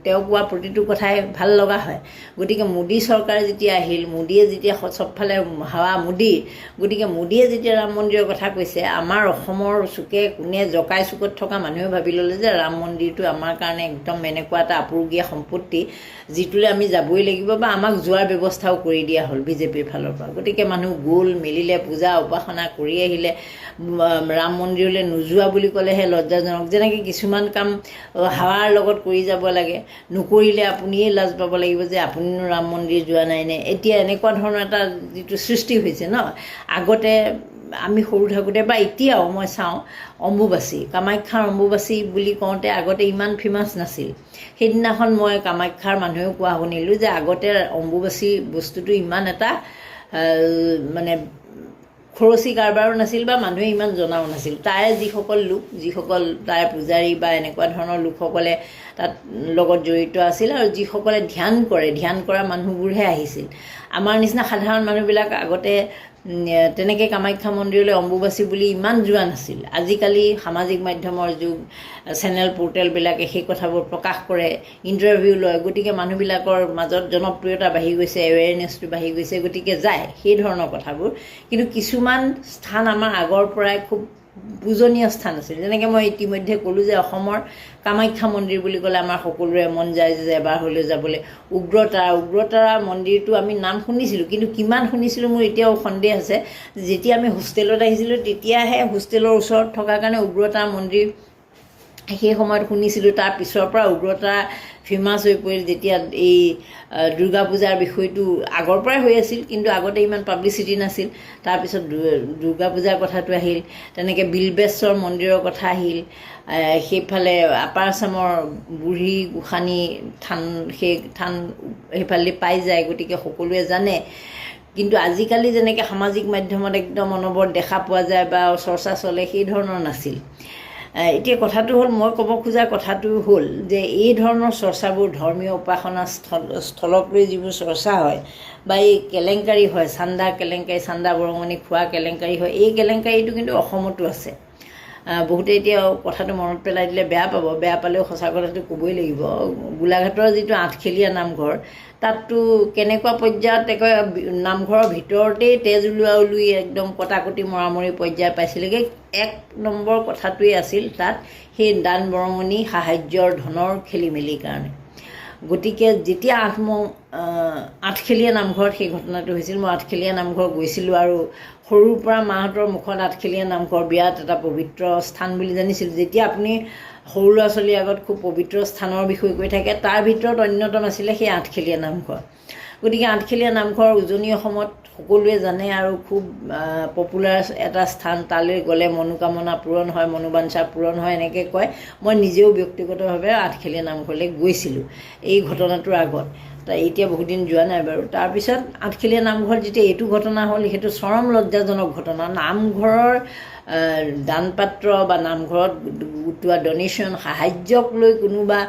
তেওঁ কোৱা প্ৰতিটো কথাই ভাল লগা হয়। গতিকে মোদী চৰকাৰ যেতিয়া আহিল, মোদীয়ে যেতিয়া চবফালে হাৱা মোদীৰ, গতিকে মোদীয়ে যেতিয়া ৰাম মন্দিৰৰ কথা কৈছে, আমাৰ অসমৰ চুকে কোণে জকাই চুকত থকা মানুহে ভাবি ল'লে যে ৰাম মন্দিৰটো আমাৰ কাৰণে একদম এনেকুৱা এটা আপুৰুগীয়া সম্পত্তি, যিটোলৈ আমি যাবই লাগিব বা আমাক যোৱাৰ ব্যৱস্থাও কৰি দিয়া হ'ল বিজেপিৰ ফালৰ পৰা। গতিকে মানুহ গ'ল, মেলিলে, পূজা উপাসনা কৰি আহিলে। ৰাম মন্দিৰলৈ নোযোৱা বুলি ক'লেহে লজ্জাজনক। যেনেকৈ কিছুমান কাম হাৱাৰ লগত কৰি যাব লাগে, নকৰিলে আপুনিয়ে লাজ পাব লাগিব যে আপুনিনো ৰাম মন্দিৰ যোৱা নাই নে। এতিয়া এনেকুৱা ধৰণৰ এটা যিটো সৃষ্টি হৈছে ন, আগতে আমি সৰু থাকোঁতে বা এতিয়াও মই চাওঁ, অম্বুবাচী, কামাখ্যাৰ অম্বুবাচী বুলি কওঁতে আগতে ইমান ফেমাছ নাছিল। সেইদিনাখন মই কামাখ্যাৰ মানুহেও কোৱা শুনিলোঁ যে আগতে অম্বুবাচী বস্তুটো ইমান এটা মানে খৰচী কাৰবাৰো নাছিল বা মানুহে ইমান জনাও নাছিল। তাৰে যিসকল তাৰে পূজাৰী বা এনেকুৱা ধৰণৰ লোকসকলে তাত লগত জড়িত আছিল আৰু যিসকলে ধ্যান কৰা মানুহবোৰহে আহিছিল। আমাৰ নিচিনা সাধাৰণ মানুহবিলাক আগতে তেনেকৈ কামাখ্যা মন্দিৰলৈ অম্বুবাচী বুলি ইমান যোৱা নাছিল। আজিকালি সামাজিক মাধ্যমৰ যুগ, চেনেল পৰ্টেলবিলাকে সেই কথাবোৰ প্ৰকাশ কৰে, ইণ্টাৰভিউ লয়, গতিকে মানুহবিলাকৰ মাজত জনপ্ৰিয়তা বাঢ়ি গৈছে, এৱেৰনেছটো বাঢ়ি গৈছে, গতিকে যায় সেই ধৰণৰ কথাবোৰ। কিন্তু কিছুমান স্থান আমাৰ আগৰ পৰাই খুব পূজনীয় স্থান আছিল। যেনেকৈ মই ইতিমধ্যে ক'লোঁ যে অসমৰ কামাখ্যা মন্দিৰ বুলি ক'লে আমাৰ সকলোৰে মন যায় যে এবাৰ হ'লেও যাবলৈ। উগ্ৰতাৰা মন্দিৰটো আমি নাম শুনিছিলোঁ, কিন্তু কিমান শুনিছিলোঁ মোৰ এতিয়াও সন্দেহ আছে। যেতিয়া আমি হোষ্টেলত আহিছিলোঁ তেতিয়াহে হোষ্টেলৰ ওচৰত থকাৰ কাৰণে উগ্ৰতাৰা মন্দিৰ সেই সময়ত শুনিছিলোঁ। তাৰ পিছৰ পৰা উগ্ৰতাৰা ফেমাছ হৈ পৰিল। যেতিয়া এই দুৰ্গা পূজাৰ বিষয়টো আগৰ পৰাই হৈ আছিল, কিন্তু আগতে ইমান পাব্লিচিটি নাছিল। তাৰপিছত দুৰ্গা পূজাৰ কথাটো আহিল, তেনেকৈ বিল্বেশ্বৰ মন্দিৰৰ কথা আহিল, সেইফালে আপাৰ আছামৰ বুঢ়ী গোসানী থান, সেই থান সেইফালে পাই যায়, গতিকে সকলোৱে জানে। কিন্তু আজিকালি যেনেকৈ সামাজিক মাধ্যমত একদম অনবৰত দেখা পোৱা যায় বা চৰ্চা চলে, সেই ধৰণৰ নাছিল। এতিয়া কথাটো হ'ল, মই ক'ব খোজা কথাটো হ'ল যে এই ধৰণৰ চৰ্চাবোৰ, ধৰ্মীয় উপাসনা স্থলক লৈ যিবোৰ চৰ্চা হয় বা এই কেলেংকাৰী হয়, চান্দা বৰঙণি খোৱা কেলেংকাৰী হয়, এই কেলেংকাৰীটো কিন্তু অসমতো আছে। বহুতে এতিয়া কথাটো মনত পেলাই দিলে বেয়া পাব, বেয়া পালেও সঁচা কথাটো ক'বই লাগিব। গোলাঘাটৰ যিটো আঠখেলীয়া নামঘৰ, তাততো কেনেকুৱা পৰ্যায়ত নামঘৰৰ ভিতৰতেই তেজ ওলোৱা একদম কটাকটি মৰামৰি পৰ্যায় পাইছিলেগৈ। 1 নম্বৰ কথাটোৱেই আছিল তাত সেই দান বৰঙণি সাহায্যৰ ধনৰ খেলি মেলিৰ কাৰণে। গতিকে যেতিয়া আঠখেলীয়া নামঘৰত সেই ঘটনাটো হৈছিল, মই আঠখেলীয়া নামঘৰ গৈছিলোঁ আৰু সৰুৰ পৰা মাহঁতৰ মুখত আঠখেলীয়া নামঘৰ বিৰাট এটা পবিত্ৰ স্থান বুলি জানিছিলোঁ। যেতিয়া আপুনি সৰু ল'ৰা ছোৱালীৰ আগত খুব পবিত্ৰ স্থানৰ বিষয়ে কৈ থাকে, তাৰ ভিতৰত অন্যতম আছিলে সেই আঠখেলীয়া নামঘৰ। গতিকে আঠখেলীয়া নামঘৰ উজনি অসমত সকলোৱে জানে আৰু খুব পপুলাৰ এটা স্থান। তালৈ গ'লে মনোকামনা পূৰণ হয়, মনোবাঞ্ছা পূৰণ হয় এনেকৈ কয়। মই নিজেও ব্যক্তিগতভাৱে আঠখেলীয়া নামঘৰলৈ গৈছিলোঁ এই ঘটনাটোৰ আগত। এতিয়া বহুত দিন যোৱা নাই বাৰু। তাৰপিছত আঠখেলীয়া নামঘৰত যেতিয়া এইটো ঘটনা হ'ল, সেইটো চৰম লজ্জাজনক ঘটনা। নামঘৰৰ দান পাত্ৰ বা নামঘৰত গোটোৱা ডনেশ্যন, সাহায্যক লৈ কোনোবা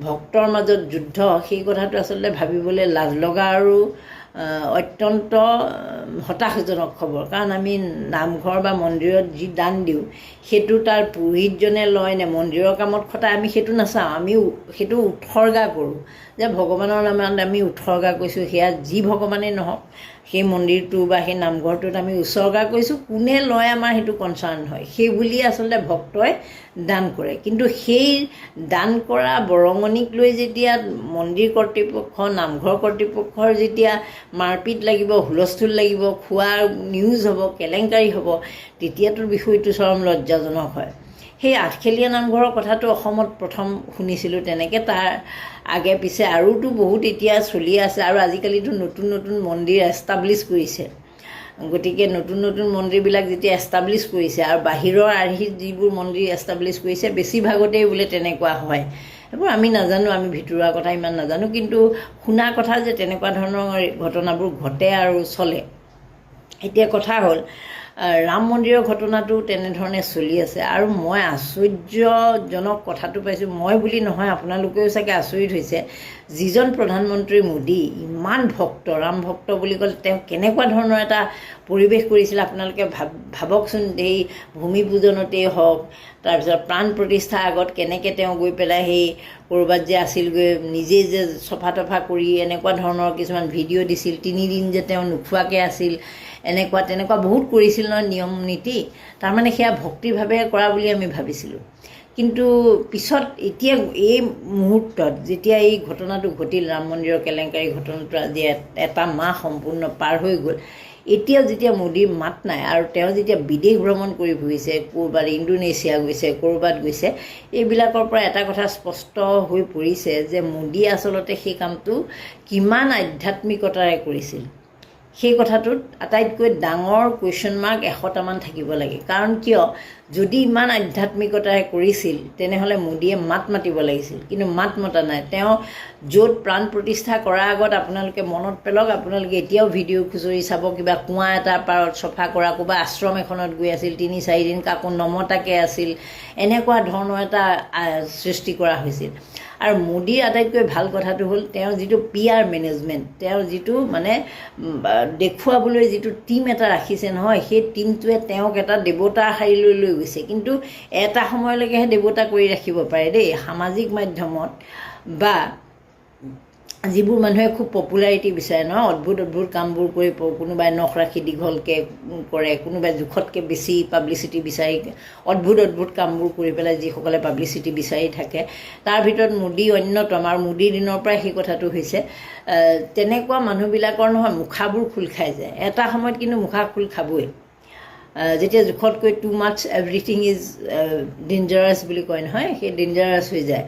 ভক্তৰ মাজত যুদ্ধ, সেই কথাটো আচলতে ভাবিবলৈ লাজ লগা আৰু অত্যন্ত হতাশজনক খবৰ। কাৰণ আমি নামঘৰ বা মন্দিৰত যি দান দিওঁ সেইটো তাৰ পুৰোহিতজনে লয় নে মন্দিৰৰ কামত খটাই, আমি সেইটো নাচাওঁ। আমি সেইটো উৎসৰ্গা কৰোঁ যে ভগৱানৰ নামত আমি উৎসৰ্গা কৰিছোঁ। সেয়া যি ভগৱানেই নহওক, সেই মন্দিৰটো বা সেই নামঘৰটোত আমি উৎসৰ্গা কৰিছোঁ। কোনে লয় আমাৰ সেইটো কনচাৰ্ণ হয়। সেই বুলিয়ে আচলতে ভক্তই দান কৰে। কিন্তু সেই দান কৰা বৰঙণিক লৈ যেতিয়া মন্দিৰ কৰ্তৃপক্ষ, নামঘৰ কৰ্তৃপক্ষৰ যেতিয়া মাৰপিট লাগিব, হুলস্থুল লাগিব, খোৱা নিউজ হ'ব, কেলেংকাৰী হ'ব, তেতিয়াতো বিষয়টো চৰম লজ্জাজনক হয়। সেই আঠখেলীয়া নামঘৰৰ কথাটো অসমত প্ৰথম শুনিছিলোঁ তেনেকৈ। তাৰ আগে পিছে আৰুতো বহুত এতিয়া চলি আছে, আৰু আজিকালিতো নতুন নতুন মন্দিৰ এষ্টাব্লিছ কৰিছে। গতিকে নতুন নতুন মন্দিৰবিলাক যেতিয়া এষ্টাব্লিছ কৰিছে, আৰু বাহিৰৰ আৰ্হিত যিবোৰ মন্দিৰ এষ্টাব্লিছ কৰিছে বেছিভাগতেই বোলে তেনেকুৱা হয়। এইবোৰ আমি নাজানো, আমি ভিতৰুৱা কথা ইমান নাজানো, কিন্তু শুনা কথা যে তেনেকুৱা ধৰণৰ ঘটনাবোৰ ঘটে আৰু চলে। এতিয়া কথা হ'ল ৰাম মন্দিৰৰ ঘটনাটো তেনেধৰণে চলি আছে। আৰু মই আশ্চৰ্যজনক কথাটো পাইছোঁ, মই বুলি নহয় আপোনালোকেও চাগে আচৰিত হৈছে, যিজন প্ৰধানমন্ত্ৰী মোদী ইমান ভক্ত, ৰাম ভক্ত বুলি ক'লে তেওঁ কেনেকুৱা ধৰণৰ এটা পৰিৱেশ কৰিছিল আপোনালোকে ভাবকচোন। এই ভূমি পূজনতেই হওক, তাৰপিছত প্ৰাণ প্ৰতিষ্ঠাৰ আগত কেনেকৈ তেওঁ গৈ পেলাই সেই ক'ৰবাত যে আছিলগৈ, নিজেই যে চফা তফা কৰি এনেকুৱা ধৰণৰ কিছুমান ভিডিঅ' দিছিল। 3 দিন যে তেওঁ নোখোৱাকৈ আছিল, এনেকুৱা তেনেকুৱা বহুত কৰিছিল ন নিয়ম নীতি। তাৰমানে সেয়া ভক্তিভাৱে কৰা বুলি আমি ভাবিছিলোঁ। কিন্তু পিছত এতিয়া এই মুহূৰ্তত যেতিয়া এই ঘটনাটো ঘটিল, ৰাম মন্দিৰৰ কেলেংকাৰী ঘটনাটো আজি এটা মাহ সম্পূৰ্ণ পাৰ হৈ গ'ল, এতিয়াও যেতিয়া মোদীৰ মাত নাই, আৰু তেওঁ যেতিয়া বিদেশ ভ্ৰমণ কৰি ফুৰিছে, ক'ৰবাত ইণ্ডোনেছিয়া গৈছে, ক'ৰবাত গৈছে, এইবিলাকৰ পৰা এটা কথা স্পষ্ট হৈ পৰিছে যে মোদীয়ে আচলতে সেই কামটো কিমান আধ্যাত্মিকতাৰে কৰিছিল। সেই কথাটোত আটাইতকৈ ডাঙৰ কুৱেশ্যন মাৰ্ক 100টামান থাকিব লাগে। কাৰণ কিয়, যদি ইমান আধ্যাত্মিকতাৰে কৰিছিল তেনেহ'লে মোদীয়ে মাত মাতিব লাগিছিল, কিন্তু মাত মতা নাই। তেওঁ য'ত প্ৰাণ প্ৰতিষ্ঠা কৰাৰ আগত আপোনালোকে মনত পেলাওক, আপোনালোকে এতিয়াও ভিডিঅ' খুচৰি চাব, কিবা কুঁৱা এটাৰ পাৰত চফা কৰা, ক'ৰবা আশ্ৰম এখনত গৈ আছিল, 3-4 দিন কাকো নমতাকৈ আছিল, এনেকুৱা ধৰণৰ এটা সৃষ্টি কৰা হৈছিল। আৰু মোদীৰ আটাইতকৈ ভাল কথাটো হ'ল তেওঁৰ যিটো PR মেনেজমেণ্ট, তেওঁৰ যিটো মানে দেখুৱাবলৈ যিটো টীম এটা ৰাখিছে নহয়, সেই টীমটোৱে তেওঁক এটা দেৱতাৰ শাৰীলৈ লৈ গৈছে। কিন্তু এটা সময়লৈকেহে দেৱতা কৰি ৰাখিব পাৰে দেই। সামাজিক মাধ্যমত বা যিবোৰ মানুহে খুব পপুলাৰিটি বিচাৰে ন, অদ্ভুত অদ্ভুত কামবোৰ কৰি, কোনোবাই নখ ৰাখি দীঘলকৈ কৰে, কোনোবাই জোখতকৈ বেছি পাব্লিচিটি বিচাৰি অদ্ভুত অদ্ভুত কামবোৰ কৰি পেলাই যিসকলে পাব্লিচিটি বিচাৰি থাকে, তাৰ ভিতৰত মোদী অন্যতম। আৰু মোদীৰ দিনৰ পৰাই সেই কথাটো হৈছে। তেনেকুৱা মানুহবিলাকৰ নহয় মুখাবোৰ খোল খাই যায় এটা সময়ত, কিন্তু মুখা খোল খাবই। যেতিয়া জোখতকৈ too much everything is dangerous বুলি কয় নহয়, সেই ডেঞ্জাৰাছ হৈ যায়।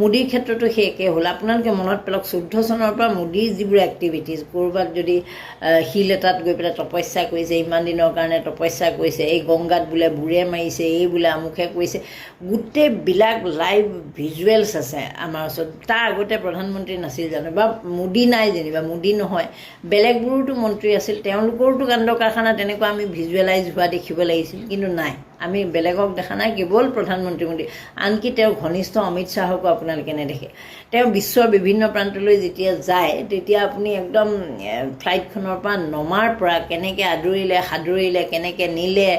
মোদীৰ ক্ষেত্ৰতো সেই একে হ'ল। আপোনালোকে মনত পেলাওক, 14 চনৰ পৰা মোদীৰ যিবোৰ এক্টিভিটিজ, ক'ৰবাত যদি শিল এটাত গৈ পেলাই তপস্যা কৰিছে, ইমান দিনৰ কাৰণে তপস্যা কৰিছে, এই গংগাত বোলে বুৰে মাৰিছে, এই বোলে আমুখে কৰিছে, গোটেইবিলাক লাইভ ভিজুৱেলছ আছে আমাৰ ওচৰত। তাৰ আগতে প্ৰধানমন্ত্ৰী নাছিল জানো, বা মোদী নাই যেনিবা, মোদী নহয়, বেলেগবোৰোতো মন্ত্ৰী আছিল, তেওঁলোকৰোতো কাণ্ড কাৰখানা তেনেকুৱা আমি ভিজুৱেলাইজ হোৱা দেখিব লাগিছিল, কিন্তু নাই। আমি বেলেগক দেখা নাই, কেৱল প্ৰধানমন্ত্ৰী মোদী। আনকি তেওঁৰ ঘনিষ্ঠ অমিত শ্বাহকো আপোনালোকে নেদেখে। তেওঁ বিশ্বৰ বিভিন্ন প্ৰান্তলৈ যেতিয়া যায়, তেতিয়া আপুনি একদম ফ্লাইটখনৰ পৰা নমাৰ পৰা কেনেকৈ আদৰিলে, সাদৰিলে, কেনেকৈ নিলে,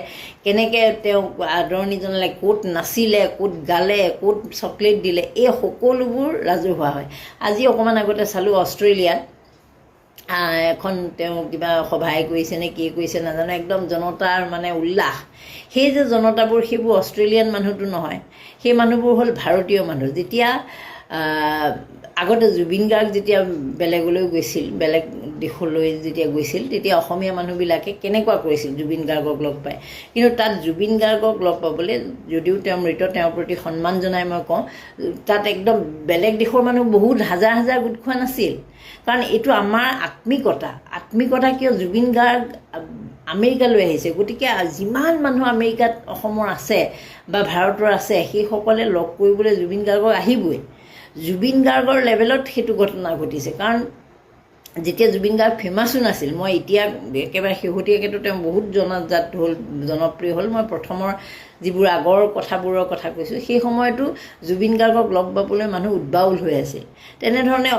কেনেকৈ তেওঁক আদৰণি জনালে, ক'ত নাচিলে, ক'ত গালে, ক'ত চকলেট দিলে, এই সকলোবোৰ ৰাজহুৱা হয়। আজি অকণমান আগতে চালোঁ অষ্ট্ৰেলিয়াত এখন তেওঁ কিবা সভাই কৰিছে নে কি কৰিছে নাজানো, একদম জনতাৰ মানে উল্লাস। সেই যে জনতাবোৰ, সেইবোৰ অষ্ট্ৰেলিয়ান মানুহটো নহয়, সেই মানুহবোৰ হ'ল ভাৰতীয় মানুহ। যেতিয়া আগতে জুবিন গাৰ্গ যেতিয়া বেলেগলৈ গৈছিল, বেলেগ দেশলৈ যেতিয়া গৈছিল, তেতিয়া অসমীয়া মানুহবিলাকে কেনেকুৱা কৰিছিল জুবিন গাৰ্গক লগ পায়। কিন্তু তাত জুবিন গাৰ্গক লগ পাবলৈ, যদিও তেওঁ মৃত, তেওঁৰ প্ৰতি সন্মান জনাই মই কওঁ, তাত একদম বেলেগ দেশৰ মানুহ বহুত হাজাৰ হাজাৰ গোট খোৱা নাছিল। কাৰণ এইটো আমাৰ আত্মিকতা কিয় জুবিন গাৰ্গ আমেৰিকালৈ আহিছে, গতিকে যিমান মানুহ আমেৰিকাত অসমৰ আছে বা ভাৰতৰ আছে, সেইসকলে লগ কৰিবলৈ জুবিন গাৰ্গক আহিবই। জুবিন গাৰ্গৰ লেভেলত সেইটো ঘটনা ঘটিছে। কাৰণ যেতিয়া জুবিন গাৰ্গ ফেমাছো নাছিল, মই এতিয়া একেবাৰে শেহতীয়াকৈতো তেওঁ বহুত জনাজাত হ'ল, জনপ্ৰিয় হ'ল। মই প্ৰথমৰ যিবোৰ আগৰ কথাবোৰৰ কথা কৈছোঁ, সেই সময়তো জুবিন গাৰ্গক লগ পাবলৈ মানুহ উদ্বাউল হৈ আছিল। তেনেধৰণে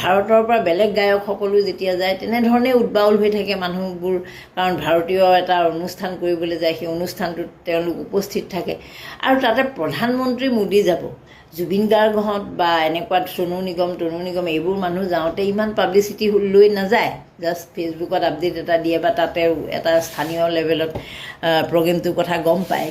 ভাৰতৰ পৰা বেলেগ গায়কসকলো যেতিয়া যায়, তেনেধৰণে উদ্বাউল হৈ থাকে মানুহবোৰ। কাৰণ ভাৰতীয় এটা অনুষ্ঠান কৰিবলৈ যায়, সেই অনুষ্ঠানটোত তেওঁলোক উপস্থিত থাকে। আৰু তাতে প্ৰধানমন্ত্ৰী মোদী যাব, জুবিন গাৰ্গহঁত বা এনেকুৱা তনু নিগম এইবোৰ মানুহ যাওঁতে ইমান পাব্লিচিটি লৈ নাযায়। জাষ্ট ফেচবুকত আপডেট এটা দিয়ে বা তাতে এটা স্থানীয় লেভেলত প্ৰগ্ৰেমটোৰ কথা গম পায়,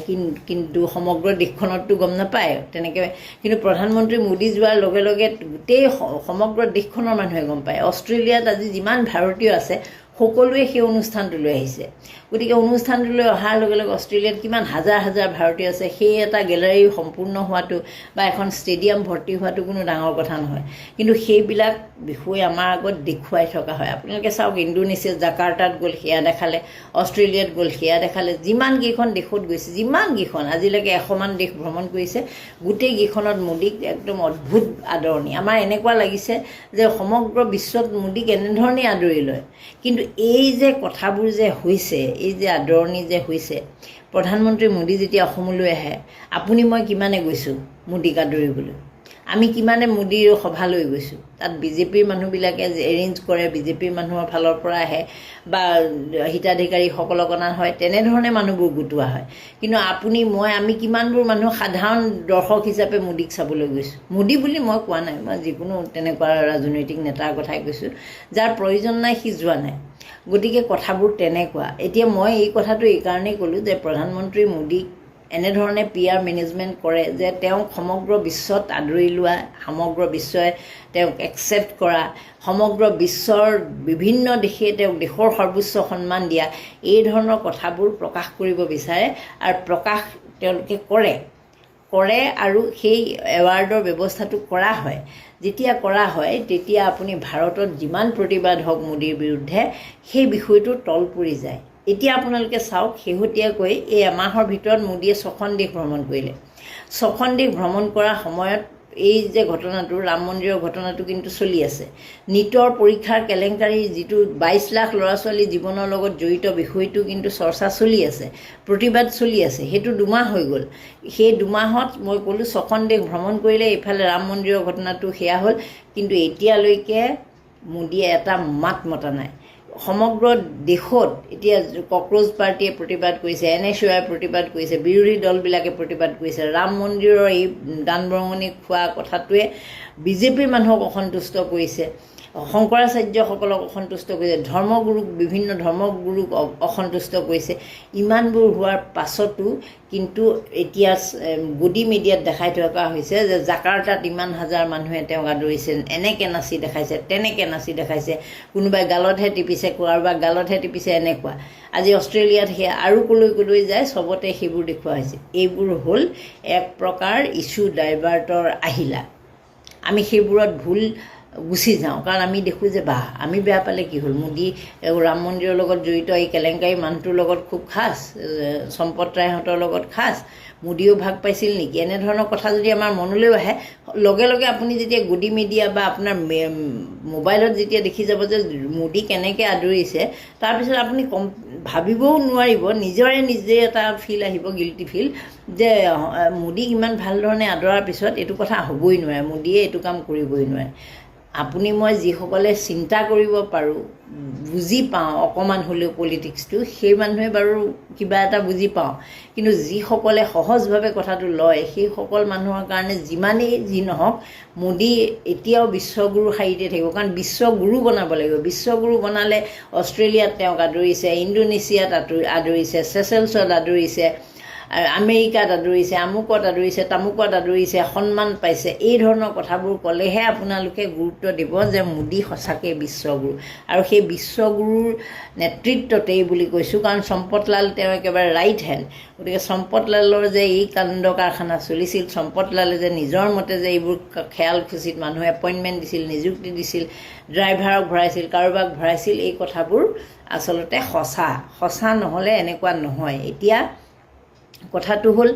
কিন্তু সমগ্ৰ দেশখনততো গম নাপায় তেনেকৈ। কিন্তু প্ৰধানমন্ত্ৰী মোদী যোৱাৰ লগে লগে গোটেই সমগ্ৰ দেশখনৰ মানুহে গম পায়। অষ্ট্ৰেলিয়াত আজি যিমান ভাৰতীয় আছে সকলোৱে সেই অনুষ্ঠানটোলৈ আহিছে। গতিকে অনুষ্ঠানটোলৈ অহাৰ লগে লগে অষ্ট্ৰেলিয়াত কিমান হাজাৰ হাজাৰ ভাৰতীয় আছে, সেই এটা গেলাৰী সম্পূৰ্ণ হোৱাটো বা এখন ষ্টেডিয়াম ভৰ্তি হোৱাটো কোনো ডাঙৰ কথা নহয়। কিন্তু সেইবিলাক বিষয় আমাৰ আগত দেখুৱাই থকা হয়। আপোনালোকে চাওক, ইণ্ডোনেছিয়া জাকাৰ্টাত গ'ল, সেয়া দেখালে, অষ্ট্ৰেলিয়াত গ'ল, সেয়া দেখালে। যিমানকেইখন দেশত গৈছে, যিমানকেইখন আজিলৈকে 100মান দেশ ভ্ৰমণ কৰিছে, গোটেইকেইখনত মোদীক একদম অদ্ভুত আদৰণি। আমাৰ এনেকুৱা লাগিছে যে সমগ্ৰ বিশ্বত মোদীক এনেধৰণেই আদৰি লয়। কিন্তু এই যে কথাবোৰ যে হৈছে, এই যে আদৰণি যে হৈছে, প্ৰধানমন্ত্ৰী মোদী যেতিয়া অসমলৈ আহে, আপুনি মই কিমানে গৈছোঁ মোদীক আদৰিবলৈ, আমি কিমানে মোদীৰ সভালৈ গৈছোঁ। তাত বিজেপিৰ মানুহবিলাকে এৰেঞ্জ কৰে, বিজেপিৰ মানুহৰ ফালৰ পৰা আহে বা হিতাধিকাৰীসকলক অনা হয়, তেনেধৰণে মানুহবোৰ গোটোৱা হয়। কিন্তু আপুনি মই আমি কিমানবোৰ মানুহ সাধাৰণ দৰ্শক হিচাপে মোদীক চাবলৈ গৈছোঁ। মোদী বুলি মই কোৱা নাই, মই যিকোনো তেনেকুৱা ৰাজনৈতিক নেতাৰ কথাই কৈছোঁ, যাৰ প্ৰয়োজন নাই সি যোৱা নাই। গতিকে কথাবোৰ তেনেকুৱা। এতিয়া মই এই কথাটো এইকাৰণেই ক'লোঁ যে প্ৰধানমন্ত্ৰী মোদীক এনেধৰণে PR মেনেজমেণ্ট কৰে যে তেওঁক সমগ্ৰ বিশ্বত আদৰি লোৱা, সমগ্ৰ বিশ্বই তেওঁক একচেপ্ট কৰা, সমগ্ৰ বিশ্বৰ বিভিন্ন দেশে তেওঁক দেশৰ সৰ্বোচ্চ সন্মান দিয়া, এই ধৰণৰ কথাবোৰ প্ৰকাশ কৰিব বিচাৰে। আৰু প্ৰকাশ তেওঁলোকে কৰে আৰু সেই এৱাৰ্ডৰ ব্যৱস্থাটো কৰা হয়। যেতিয়া কৰা হয়, তেতিয়া আপুনি ভাৰতত যিমান প্ৰতিবাদ হওক মোদীৰ বিৰুদ্ধে, সেই বিষয়টো তল পৰি যায়। এতিয়া আপোনালোকে চাওক, শেহতীয়াকৈ এই এমাহৰ ভিতৰত মোদীয়ে 6খন দেশ ভ্ৰমণ কৰিলে। 6খন দেশ ভ্ৰমণ কৰাৰ সময়ত এই যে ঘটনাটো, ৰাম মন্দিৰৰ ঘটনাটো কিন্তু চলি আছে। নীটৰ পৰীক্ষাৰ কেলেংকাৰী, যিটো 22 লাখ ল'ৰা ছোৱালী জীৱনৰ লগত জড়িত বিষয়টো কিন্তু চৰ্চা চলি আছে, প্ৰতিবাদ চলি আছে। সেইটো 2 মাহ হৈ গ'ল। সেই 2 মাহত মই ক'লোঁ 6খন দেশ ভ্ৰমণ কৰিলে, এইফালে ৰাম মন্দিৰৰ ঘটনাটো সেয়া হ'ল। কিন্তু এতিয়ালৈকে মোদীয়ে এটা মাত মতা নাই। সমগ্ৰ দেশত এতিয়া কক্ৰোচ পাৰ্টীয়ে প্ৰতিবাদ কৰিছে, NSUই প্ৰতিবাদ কৰিছে, বিৰোধী দলবিলাকে প্ৰতিবাদ কৰিছে। ৰাম মন্দিৰৰ এই দান বৰঙণি খোৱা কথাটোৱে বিজেপিৰ মানুহক অসন্তুষ্ট কৰিছে, শংকৰাচাৰ্যসকলক অসন্তুষ্ট কৰিছে, বিভিন্ন ধৰ্মগুৰুক অসন্তুষ্ট কৰিছে। ইমানবোৰ হোৱাৰ পাছতো কিন্তু এতিয়া গদি মিডিয়াত দেখাই থকা হৈছে যে জাকাৰ্টাত ইমান হাজাৰ মানুহে তেওঁক আদৰিছে, এনেকৈ নাচি দেখাইছে, তেনেকৈ নাচি দেখাইছে, কোনোবাই গালতহে টিপিছে, কাৰোবাৰ গালতহে টিপিছে, এনেকুৱা। আজি অষ্ট্ৰেলিয়াত সেয়া আৰু কলৈ যায়, চবতে সেইবোৰ দেখুওৱা হৈছে। এইবোৰ হ'ল এক প্ৰকাৰ ইছ্যু ডাইভাৰ্টৰ আহিলা। আমি সেইবোৰত ভুল গুচি যাওঁ, কাৰণ আমি দেখোঁ যে আমি বেয়া পালে কি হ'ল, মোদী ৰাম মন্দিৰৰ লগত জড়িত এই কেলেংকাৰী মানুহটোৰ লগত খুব খাচ, সম্পত ৰায়হঁতৰ লগত খাচ, মোদীও ভাগ পাইছিল নেকি, এনেধৰণৰ কথা যদি আমাৰ মনলৈও আহে, লগে লগে আপুনি যেতিয়া গদি মিডিয়া বা আপোনাৰ মোবাইলত যেতিয়া দেখি যাব যে মোদী কেনেকৈ আদৰিছে, তাৰপিছত আপুনি ভাবিবও নোৱাৰিব, নিজে এটা ফিল আহিব, গিল্টি ফিল, যে মোদীক ইমান ভাল ধৰণে আদৰাৰ পিছত এইটো কথা হ'বই নোৱাৰে, মোদীয়ে এইটো কাম কৰিবই নোৱাৰে। আপুনি মই যিসকলে চিন্তা কৰিব পাৰোঁ, বুজি পাওঁ অকণমান হ'লেও পলিটিক্সটো, সেই মানুহে বাৰু কিবা এটা বুজি পাওঁ। কিন্তু যিসকলে সহজভাৱে কথাটো লয়, সেইসকল মানুহৰ কাৰণে যিমানেই যি নহওক, মোদী এতিয়াও বিশ্বগুৰু শাৰীতে থাকিব। কাৰণ বিশ্বগুৰু বনাব লাগিব। বিশ্বগুৰু বনালে অষ্ট্ৰেলিয়াত তেওঁক আদৰিছে, ইণ্ডোনেছিয়াত আদৰিছে, চেচেলছত আদৰিছে, আমেৰিকাত আদৰিছে, আমুকত আদৰিছে, তামুকত আদৰিছে, সন্মান পাইছে, এই ধৰণৰ কথাবোৰ ক'লেহে আপোনালোকে গুৰুত্ব দিব যে মোদী সঁচাকৈ বিশ্বগুৰু। আৰু সেই বিশ্বগুৰুৰ নেতৃত্বতেই বুলি কৈছোঁ, কাৰণ চম্পতলাল তেওঁ একেবাৰে ৰাইট হেণ্ড। গতিকে চম্পতলালৰ যে এই কাণ্ড কাৰখানা চলিছিল, চম্পতলালে যে নিজৰ মতে যে এইবোৰ খেয়াল খুচিত মানুহে এপইণ্টমেণ্ট দিছিল, নিযুক্তি দিছিল, ড্ৰাইভাৰক ভৰাইছিল, কাৰোবাক ভৰাইছিল, এই কথাবোৰ আচলতে সঁচা নহ'লে এনেকুৱা নহয়। এতিয়া কথাটো হ'ল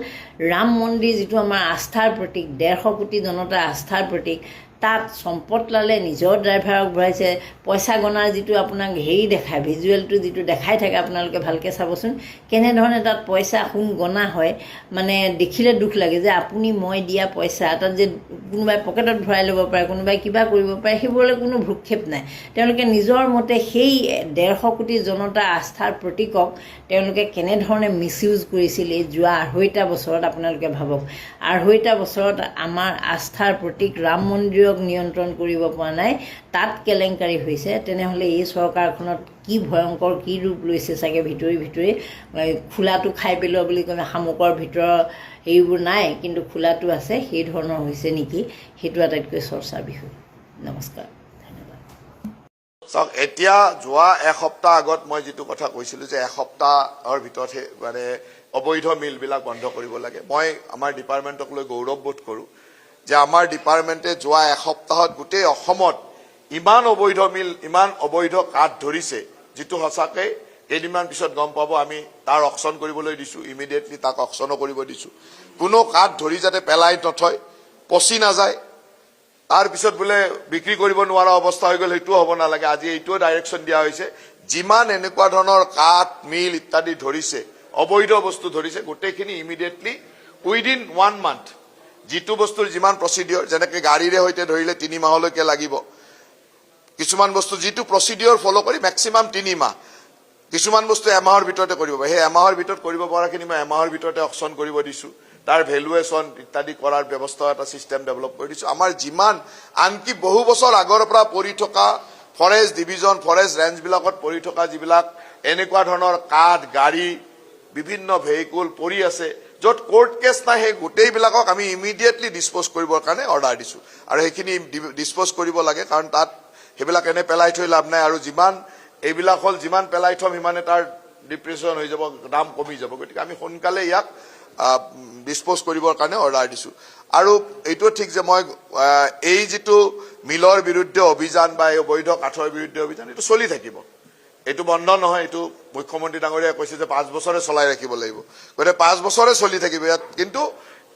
ৰাম মন্দিৰ যিটো আমাৰ আস্থাৰ প্ৰতীক, 150 কোটি জনতাৰ আস্থাৰ প্ৰতীক, তাত চম্পতলালে নিজৰ ড্ৰাইভাৰক ভৰাইছে। পইচা গণাৰ যিটো আপোনাক হেৰি দেখায়, ভিজুৱেলটো যিটো দেখাই থাকে, আপোনালোকে ভালকৈ চাবচোন কেনেধৰণে তাত পইচা সোণ গণা হয়। মানে দেখিলে দুখ লাগে যে আপুনি মই দিয়া পইচা তাত যে কোনোবাই পকেটত ভৰাই ল'ব পাৰে, কোনোবাই কিবা কৰিব পাৰে, সেইবোৰলৈ কোনো ভ্ৰূক্ষেপ নাই। তেওঁলোকে নিজৰ মতে সেই 150 কোটি জনতাৰ আস্থাৰ প্ৰতীকক তেওঁলোকে কেনেধৰণে মিছইউজ কৰিছিল এই যোৱা 2.5 বছৰত। আপোনালোকে ভাবক, 2.5 বছৰত আমাৰ আস্থাৰ প্ৰতীক ৰাম মন্দিৰক নিয়ন্ত্ৰণ কৰিব পৰা নাই, তাত কেলেংকাৰী হৈছে। তেনেহ'লে এই চৰকাৰখনত কি ভয়ংকৰ কি ৰূপ লৈছে চাগে। ভিতৰি খোলাটো খাই পেলোৱা বুলি কয়, শামুকৰ ভিতৰৰ হেৰিবোৰ নাই কিন্তু খোলাটো আছে, সেই ধৰণৰ হৈছে নেকি, সেইটো আটাইতকৈ চৰ্চাৰ বিষয়। নমস্কাৰ, ধন্যবাদ। চাওক, এতিয়া যোৱা এসপ্তাহ আগত মই যিটো কথা কৈছিলোঁ যে এসপ্তাহৰ ভিতৰত মানে অবৈধ মিলবিলাক বন্ধ কৰিব লাগে, মই আমাৰ ডিপাৰ্টমেণ্টক লৈ গৌৰৱ বোধ কৰোঁ যে আমাৰ ডিপাৰ্টমেণ্টে যোৱা এসপ্তাহত গোটেই অসমত ইমান অবৈধ মিল, ইমান অবৈধ কাঠ ধৰিছে, যিটো সঁচাকৈ কেইদিনমান পিছত গম পাব। আমি তাৰ অকশ্যন কৰিবলৈ দিছোঁ, ইমিডিয়েটলি তাক অকশ্যনো কৰিব দিছোঁ। কোনো কাঠ ধৰি যাতে পেলাই নথয়, পচি নাযায়, তাৰপিছত বোলে বিক্ৰী কৰিব নোৱাৰা অৱস্থা হৈ গ'ল, সেইটোও হ'ব নালাগে। আজি এইটোও ডাইৰেকশ্যন দিয়া হৈছে, যিমান এনেকুৱা ধৰণৰ কাঠ মিল ইত্যাদি ধৰিছে, অবৈধ বস্তু ধৰিছে, গোটেইখিনি ইমিডিয়েটলি উইদিন 1 মান্থ, যিটো বস্তুৰ যিমান প্ৰচিডিঅ'ৰ, যেনেকৈ গাড়ীৰে সৈতে ধৰিলে 3 মাহলৈকে লাগিব, কিছুমান বস্তু যিটো প্ৰচিডিঅ'ৰ ফ'ল' কৰি মেক্সিমাম 3 মাহ, কিছুমান বস্তু এমাহৰ ভিতৰতে কৰিব পাৰে। সেই এমাহৰ ভিতৰত কৰিব পৰাখিনি মই এমাহৰ ভিতৰতে অকশ্যন কৰিব দিছোঁ। তাৰ ভেলুৱেশ্যন ইত্যাদি কৰাৰ ব্যৱস্থা এটা ছিষ্টেম ডেভেলপ কৰি দিছোঁ। আমাৰ যিমান আনকি বহু বছৰ আগৰ পৰা পৰি থকা ফৰেষ্ট ডিভিজন, ফৰেষ্ট ৰেঞ্জবিলাকত পৰি থকা যিবিলাক এনেকুৱা ধৰণৰ কাঠ, গাড়ী, বিভিন্ন ভেহিকুল পৰি আছে, য'ত কোৰ্ট কেছ নাই, সেই গোটেইবিলাকক আমি ইমিডিয়েটলি ডিছপ'জ কৰিবৰ কাৰণে অৰ্ডাৰ দিছোঁ। আৰু সেইখিনি ডিছপ'জ কৰিব লাগে, কাৰণ তাত সেইবিলাক এনে পেলাই থৈ লাভ নাই। আৰু যিমান এইবিলাক হ'ল, যিমান পেলাই থ'ম সিমানে তাৰ ডিপ্ৰেশ্যন হৈ যাব, দাম কমি যাব। গতিকে আমি সোনকালে ইয়াক ডিছপ'জ কৰিবৰ কাৰণে অৰ্ডাৰ দিছোঁ। আৰু এইটো ঠিক যে মই এই যিটো মিলৰ বিৰুদ্ধে অভিযান বা এই অবৈধ কাঠৰ বিৰুদ্ধে অভিযান, এইটো চলি থাকিব, এইটো বন্ধ নহয়। এইটো মুখ্যমন্ত্ৰী ডাঙৰীয়াই কৈছে যে 5 বছৰে চলাই ৰাখিব লাগিব, গতিকে 5 বছৰে চলি থাকিব ইয়াত। কিন্তু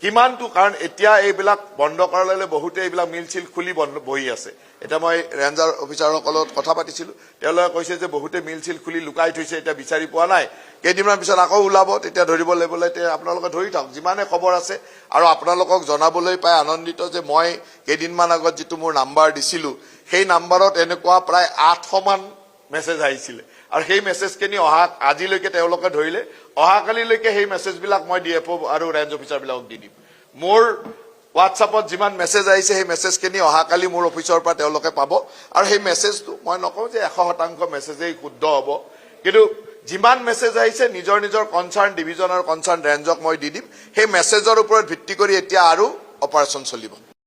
কিমানটো, কাৰণ এতিয়া এইবিলাক বন্ধ কৰাৰ লগে বহুতে এইবিলাক মিল চিল খুলি বহি আছে। এতিয়া মই ৰেঞ্জাৰ অফিচাৰসকলৰ লগত কথা পাতিছিলোঁ, তেওঁলোকে কৈছে যে বহুতে মিল চিল খুলি লুকাই থৈছে, এতিয়া বিচাৰি পোৱা নাই, কেইদিনমান পিছত আকৌ ওলাব, তেতিয়া ধৰিব লাগিব। এতিয়া আপোনালোকে ধৰি থাকক, যিমানে খবৰ আছে। আৰু আপোনালোকক জনাবলৈ পাই আনন্দিত যে মই কেইদিনমান আগত যিটো মোৰ নাম্বাৰ দিছিলোঁ, সেই নাম্বাৰত এনেকুৱা প্ৰায় 800 মান মেছেজ আহিছিলে। আৰু সেই মেছেজখিনি আজিলৈকে তেওঁলোকে ধৰিলে, অহাকালিলৈকে সেই মেছেজবিলাক মই DFO আৰু ৰেঞ্জ অফিচাৰবিলাকক দি দিম। মোৰ হোৱাটছআপত যিমান মেছেজ আহিছে, সেই মেছেজখিনি অহাকালি মোৰ অফিচৰ পৰা তেওঁলোকে পাব। আৰু সেই মেছেজটো মই নকওঁ যে 100% মেছেজেই শুদ্ধ হ'ব, কিন্তু যিমান মেছেজ আহিছে নিজৰ নিজৰ কনচাৰ্ণ ডিভিজন আৰু কনচাৰ্ণ ৰেঞ্জক মই দি দিম। সেই মেছেজৰ ওপৰত ভিত্তি কৰি এতিয়া আৰু অপাৰেশ্যন চলিব।